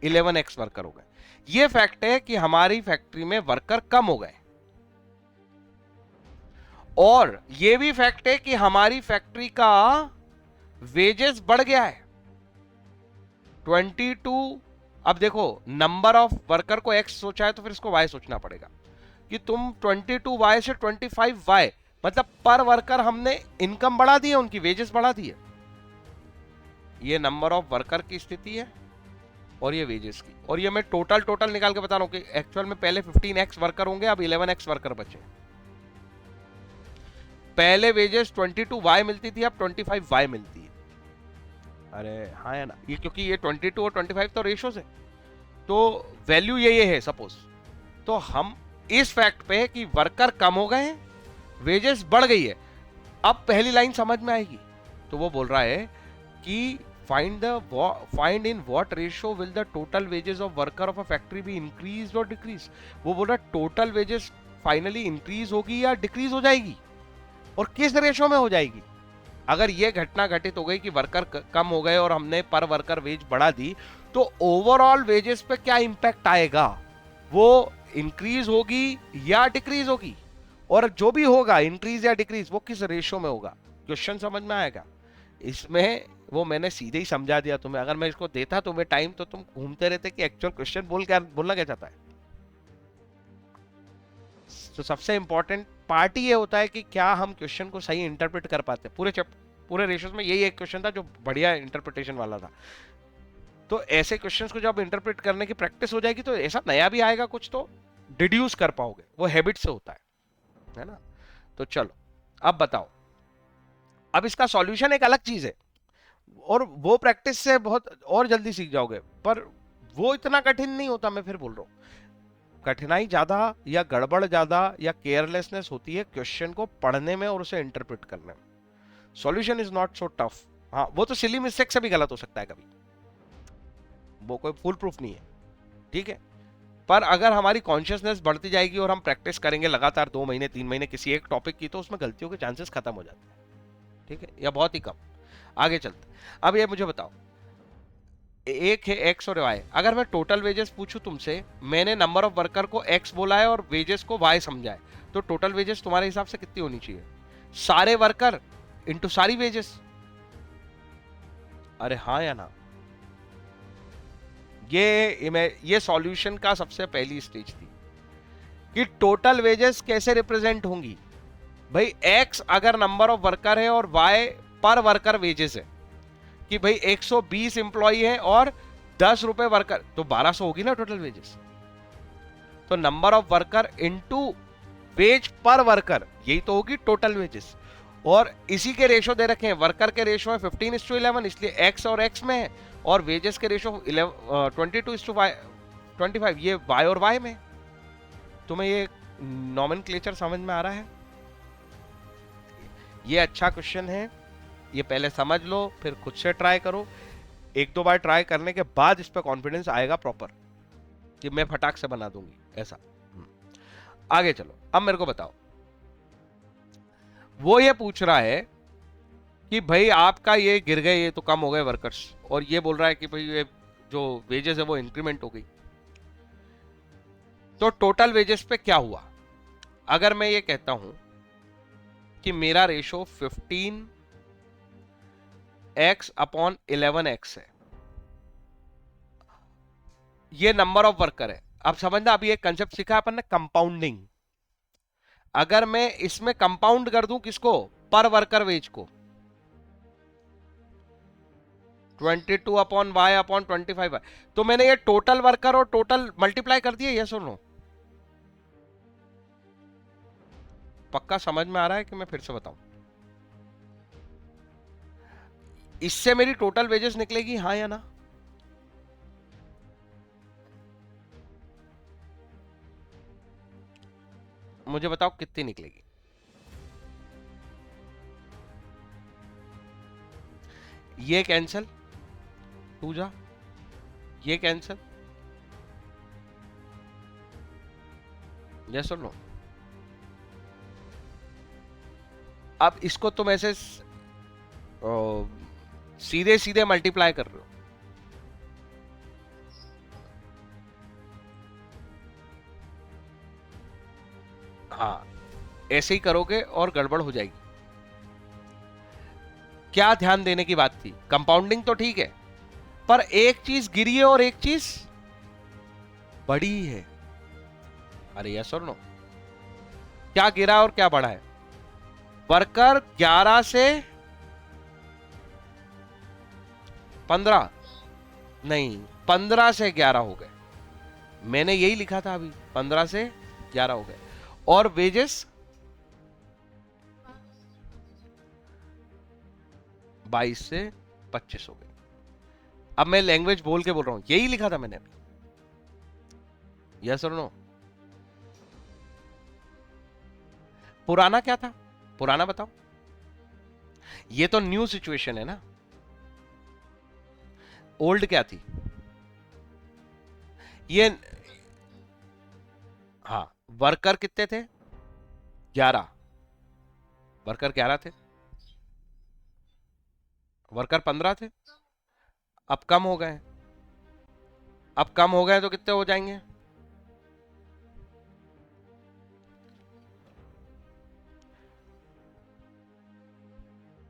11x वर्कर हो गए। ये फैक्ट है कि हमारी फैक्ट्री में वर्कर कम हो गए, और ये भी फैक्ट है कि हमारी फैक्ट्री का वेजेस बढ़ गया है 22। अब देखो, नंबर ऑफ वर्कर को x सोचा है तो फिर इसको y सोचना पड़ेगा कि तुम 22y से 25y, मतलब पर वर्कर हमने इनकम बढ़ा दी है, उनकी वेजेस बढ़ा दी है। ये नंबर ऑफ वर्कर की स्थिति है और ये वेजेस की, और ये मैं टोटल निकाल के बता रहा हूं कि एक्चुअल में पहले 15x वर्कर होंगे, अब 11x वर्कर बचे। पहले वेजेस 22y मिलती थी, अब 25y मिलती है। अरे हाँ है ना, ये क्योंकि ये 22 और 25 तो रेशोस है, तो वैल्यू ये है सपोज। तो हम इस फैक्ट पे है कि वर्कर कम हो गए हैं, वेजेस बढ़ गई है। अब पहली लाइन समझ में आएगी। तो वो बोल रहा है कि find in what ratio will the total wages of worker of a factory be increase और डिक्रीज। वो बोल रहा है टोटल वेजेस फाइनली इंक्रीज होगी या डिक्रीज हो जाएगी, और किस रेशियो में हो जाएगी। अगर ये घटना घटित हो गई कि वर्कर कम हो गए और हमने पर वर्कर वेज बढ़ा दी, तो ओवरऑल वेजेस पे क्या इंपैक्ट आएगा? वो इंक्रीज होगी या डिक्रीज होगी? और जो भी होगा इंक्रीज या डिक्रीज वो किस रेशो में होगा, क्वेश्चन समझ में आएगा। इसमें वो मैंने सीधे ही समझा दिया तुम्हें, अगर मैं इसको देता तुम्हें टाइम तो तुम घूमते रहते कि एक्चुअल क्वेश्चन बोलना क्या चाहता है। तो सबसे इंपॉर्टेंट पार्ट ये होता है कि क्या हम क्वेश्चन को सही इंटरप्रेट कर पाते हैं। पूरे रेशियोज में यही एक क्वेश्चन था जो बढ़िया इंटरप्रिटेशन वाला था। तो ऐसे क्वेश्चंस को जब इंटरप्रेट करने की प्रैक्टिस हो जाएगी तो ऐसा नया भी आएगा कुछ तो डिड्यूस कर पाओगे, वो हैबिट से होता है ना। तो चलो अब बताओ, अब इसका सॉल्यूशन एक अलग चीज है और वो प्रैक्टिस से बहुत और जल्दी सीख जाओगे, पर वो इतना कठिन नहीं होता। मैं फिर बोल रहा हूं कठिनाई ज्यादा या गड़बड़ ज्यादा या केयरलेसनेस होती है क्वेश्चन को पढ़ने में और उसे इंटरप्रेट करने में। Solution is not so tough. हाँ वो तो सिली मिस्टेक से भी गलत हो सकता है कभी, वो कोई फुल प्रूफ नहीं है, ठीक है। पर अगर हमारी कॉन्शियसनेस बढ़ती जाएगी और हम प्रैक्टिस करेंगे लगातार 2 महीने 3 महीने किसी एक टॉपिक की, तो उसमें गलतियों के चांसेस खत्म हो जाते हैं, ठीक है, या बहुत ही कम। आगे चलते। अब ये मुझे बताओ, एक है एक्स और वाई। अगर मैं टोटल वेजेस पूछूं तुमसे, मैंने नंबर ऑफ वर्कर को एक्स बोला है और वेजेस को वाई समझा है, तो टोटल वेजेस तुम्हारे हिसाब से कितनी होनी चाहिए? सारे वर्कर इंटू सारी वेजेस। अरे हाँ या ना? ये सॉल्यूशन का सबसे पहली स्टेज थी कि टोटल वेजेस कैसे रिप्रेजेंट होंगी। भाई एक्स अगर नंबर ऑफ वर्कर है और वाई पर वर्कर वेजेस है, कि भाई 120 इंप्लॉई है और 10 रुपए वर्कर, तो 1200 होगी ना टोटल वेजेस। तो number of worker into wage per worker, यही तो होगी टोटल वेजेस। और इसी के रेशो दे रखे हैं, वर्कर के रेशो है 15:11, इसलिए एक्स और एक्स में है, और वेजेस के रेशो 22:25, ये वाई और वाई में। तुम्हें ये नॉमेनक्लेचर समझ में आ रहा है? ये अच्छा क्वेश्चन है, ये पहले समझ लो, फिर खुद से ट्राई करो। 1-2 बार ट्राई करने के बाद इस पर कॉन्फिडेंस आएगा प्रॉपर कि मैं फटाक से बना दूंगी ऐसा। आगे चलो, अब मेरे को बताओ, वो ये पूछ रहा है कि भाई आपका ये गिर गए, ये तो कम हो गए वर्कर्स, और ये बोल रहा है कि भाई ये जो वेजेस है वो इंक्रीमेंट हो गई, तो टोटल वेजेस पे क्या हुआ? अगर मैं ये कहता हूं कि मेरा रेशो 15x/11x है, ये नंबर ऑफ वर्कर है। अब समझना, अभी एक कंसेप्ट सीखा अपन ने, कंपाउंडिंग। अगर मैं इसमें कंपाउंड कर दूं किसको? पर वर्कर वेज को, 22/y/25, तो मैंने ये टोटल वर्कर और टोटल मल्टीप्लाई कर दिया। ये सुनो, पक्का समझ में आ रहा है कि मैं फिर से बताऊं? इससे मेरी टोटल वेजेस निकलेगी, हाँ या ना? मुझे बताओ कितनी निकलेगी? ये कैंसल, टू जा, ये कैंसल, यस और नो? अब इसको तुम ऐसे सीधे सीधे मल्टीप्लाई कर रहे हो, हाँ ऐसे ही करोगे और गड़बड़ हो जाएगी। क्या ध्यान देने की बात थी? कंपाउंडिंग तो ठीक है, पर एक चीज गिरी है और एक चीज बड़ी है। अरे यस और नो? क्या गिरा और क्या बढ़ा है? वर्कर 11 से 15 नहीं, 15 से 11 हो गए। मैंने यही लिखा था अभी, 15 से 11 हो गए। और वेजेस 22 से 25 हो गए। अब मैं लैंग्वेज बोल के बोल रहा हूं, यही लिखा था मैंने अभी, यस और नो? पुराना क्या था? पुराना बताओ। ये तो न्यू सिचुएशन है ना, ओल्ड क्या थी? ये हाँ, वर्कर कितने थे? 11। वर्कर 11 थे, वर्कर 15 थे, अब कम हो गए। अब कम हो गए तो कितने हो जाएंगे?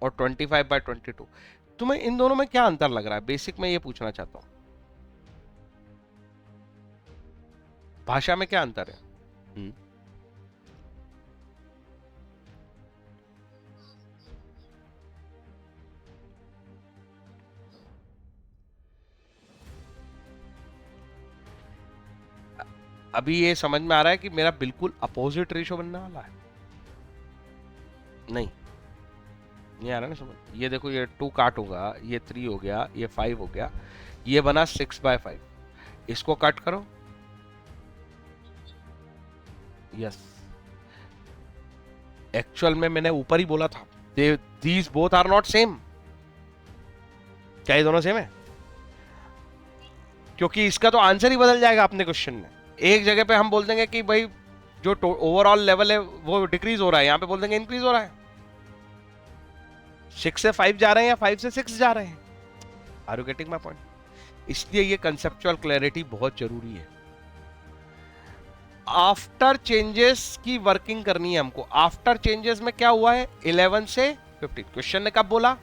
और 25/22। तुम्हें इन दोनों में क्या अंतर लग रहा है? बेसिक में ये पूछना चाहता हूं, भाषा में क्या अंतर है? अभी ये समझ में आ रहा है कि मेरा बिल्कुल अपोजिट रेशो बनने वाला है? नहीं आ रहा ना समझ? ये देखो, ये 2 काटूंगा, ये 3 हो गया, ये 5 हो गया, ये बना 6/5। इसको कट करो, यस। एक्चुअल में मैंने ऊपर ही बोला था, these both are not same. क्या ये दोनों सेम है? क्योंकि इसका तो आंसर ही बदल जाएगा अपने क्वेश्चन में। एक जगह पे हम बोल देंगे कि भाई जो ओवरऑल लेवल है वो डिक्रीज हो रहा है, यहां पे बोल देंगे इंक्रीज हो रहा है। 6 से 5 जा रहे हैं या 5 से 6 जा रहे हैं? Are you getting my point? इसलिए ये कंसेप्चुअल क्लैरिटी बहुत जरूरी है। आफ्टर चेंजेस की वर्किंग करनी है हमको। आफ्टर चेंजेस में क्या हुआ है? 11 से 15। क्वेश्चन ने कब बोला?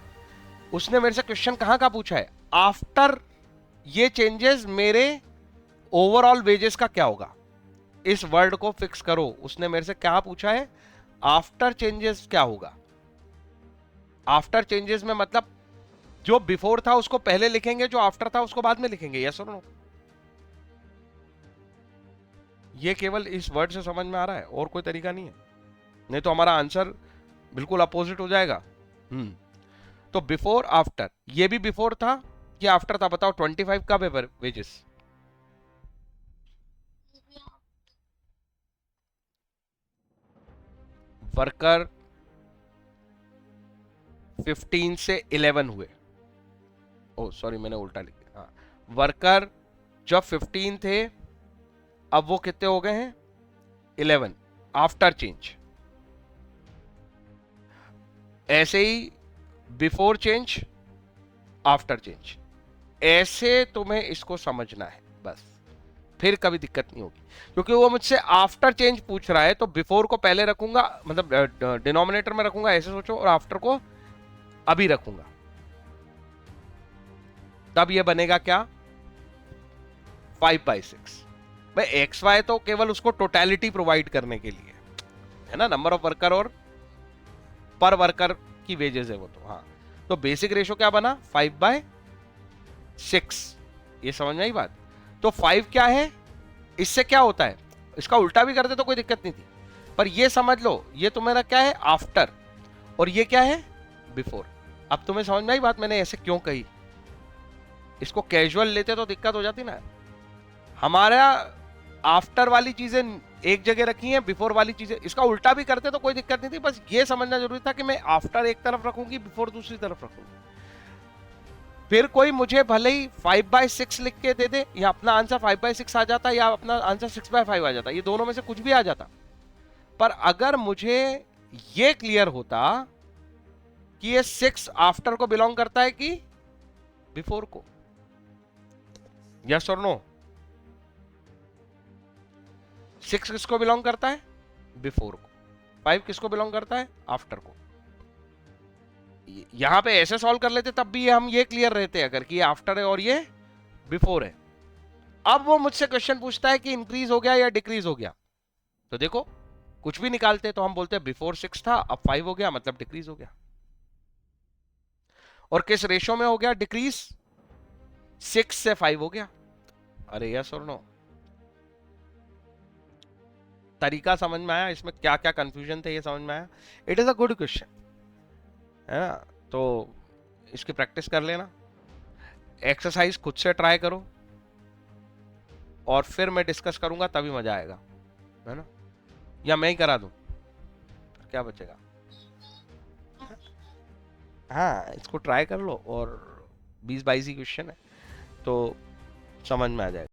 उसने मेरे से क्वेश्चन कहां का पूछा है? आफ्टर ये चेंजेस मेरे ओवरऑल वेजेस का क्या होगा? इस वर्ड को फिक्स करो। उसने मेरे से क्या पूछा है? आफ्टर चेंजेस क्या होगा? आफ्टर चेंजेस में मतलब जो बिफोर था उसको पहले लिखेंगे, जो आफ्टर था उसको बाद में लिखेंगे। यस और नो? ये केवल इस वर्ड से समझ में आ रहा है, और कोई तरीका नहीं है, नहीं तो हमारा आंसर बिल्कुल अपोजिट हो जाएगा। तो बिफोर आफ्टर, ये भी बिफोर था कि आफ्टर था? बताओ 25 कब है वेजेस? वर्कर 15 से 11 हुए। ओ सॉरी, मैंने उल्टा लिख दिया। हाँ, वर्कर जब 15 थे, अब वो कितने हो गए हैं? 11 आफ्टर चेंज। ऐसे ही बिफोर चेंज, आफ्टर चेंज। ऐसे तुम्हें इसको समझना है बस, फिर कभी दिक्कत नहीं होगी। क्योंकि वो मुझसे आफ्टर चेंज पूछ रहा है, तो बिफोर को पहले रखूंगा, मतलब डिनोमिनेटर में रखूंगा, ऐसे सोचो, और आफ्टर को अभी रखूंगा, तब ये बनेगा क्या? 5/6। भाई एक्स वाई तो केवल उसको टोटलिटी प्रोवाइड करने के लिए है ना, नंबर ऑफ वर्कर और पर वर्कर की वेजेस है वो तो। हाँ, तो बेसिक रेशो क्या बना? 5/6। ये समझ में आई बात? तो 5 क्या है? इससे क्या होता है? इसका उल्टा भी करते तो कोई दिक्कत नहीं थी, पर ये समझ लो, ये तुम्हारा क्या है? आफ्टर, और ये क्या है? बिफोर। अब तुम्हें समझ में आई बात मैंने ऐसे क्यों कही? इसको कैजुअल लेते तो दिक्कत हो जाती ना। हमारा आफ्टर वाली चीजें एक जगह रखी हैं, बिफोर वाली चीजें, इसका उल्टा भी करते तो कोई दिक्कत नहीं थी, बस ये समझना जरूरी था कि मैं आफ्टर एक तरफ रखूंगी, बिफोर दूसरी तरफ रखूंगी। फिर कोई मुझे भले ही 5/6 लिख के दे दे, या अपना आंसर 5/6 आ जाता, या अपना आंसर 6/5 आ जाता, ये दोनों में से कुछ भी आ जाता। पर अगर मुझे ये क्लियर होता कि ये 6 आफ्टर को बिलोंग करता है कि बिफोर को, यस और नो? 6 किसको बिलोंग करता है? बिफोर को। 5 किसको बिलोंग करता है? आफ्टर को। यहां पे ऐसे सॉल्व कर लेते तब भी हम ये क्लियर रहते अगर कि ये आफ्टर है और ये बिफोर है। अब वो मुझसे क्वेश्चन पूछता है कि इंक्रीज हो गया या डिक्रीज हो गया, तो देखो कुछ भी निकालते तो हम बोलते हैं बिफोर 6 था, अब 5 हो गया, मतलब डिक्रीज हो गया। और किस रेशो में हो गया डिक्रीज? 6 से 5 हो गया। अरे यस और नो? तरीका समझ में आया? इसमें क्या क्या कंफ्यूजन थे ये समझ में आया? It is a good question, है ना? तो इसकी प्रैक्टिस कर लेना, एक्सरसाइज खुद से ट्राई करो, और फिर मैं डिस्कस करूंगा, तभी मजा आएगा, है ना? या मैं ही करा दूं, क्या बचेगा? हाँ, इसको ट्राई कर लो, और 20-22 ही क्वेश्चन है, तो समझ में आ जाएगा।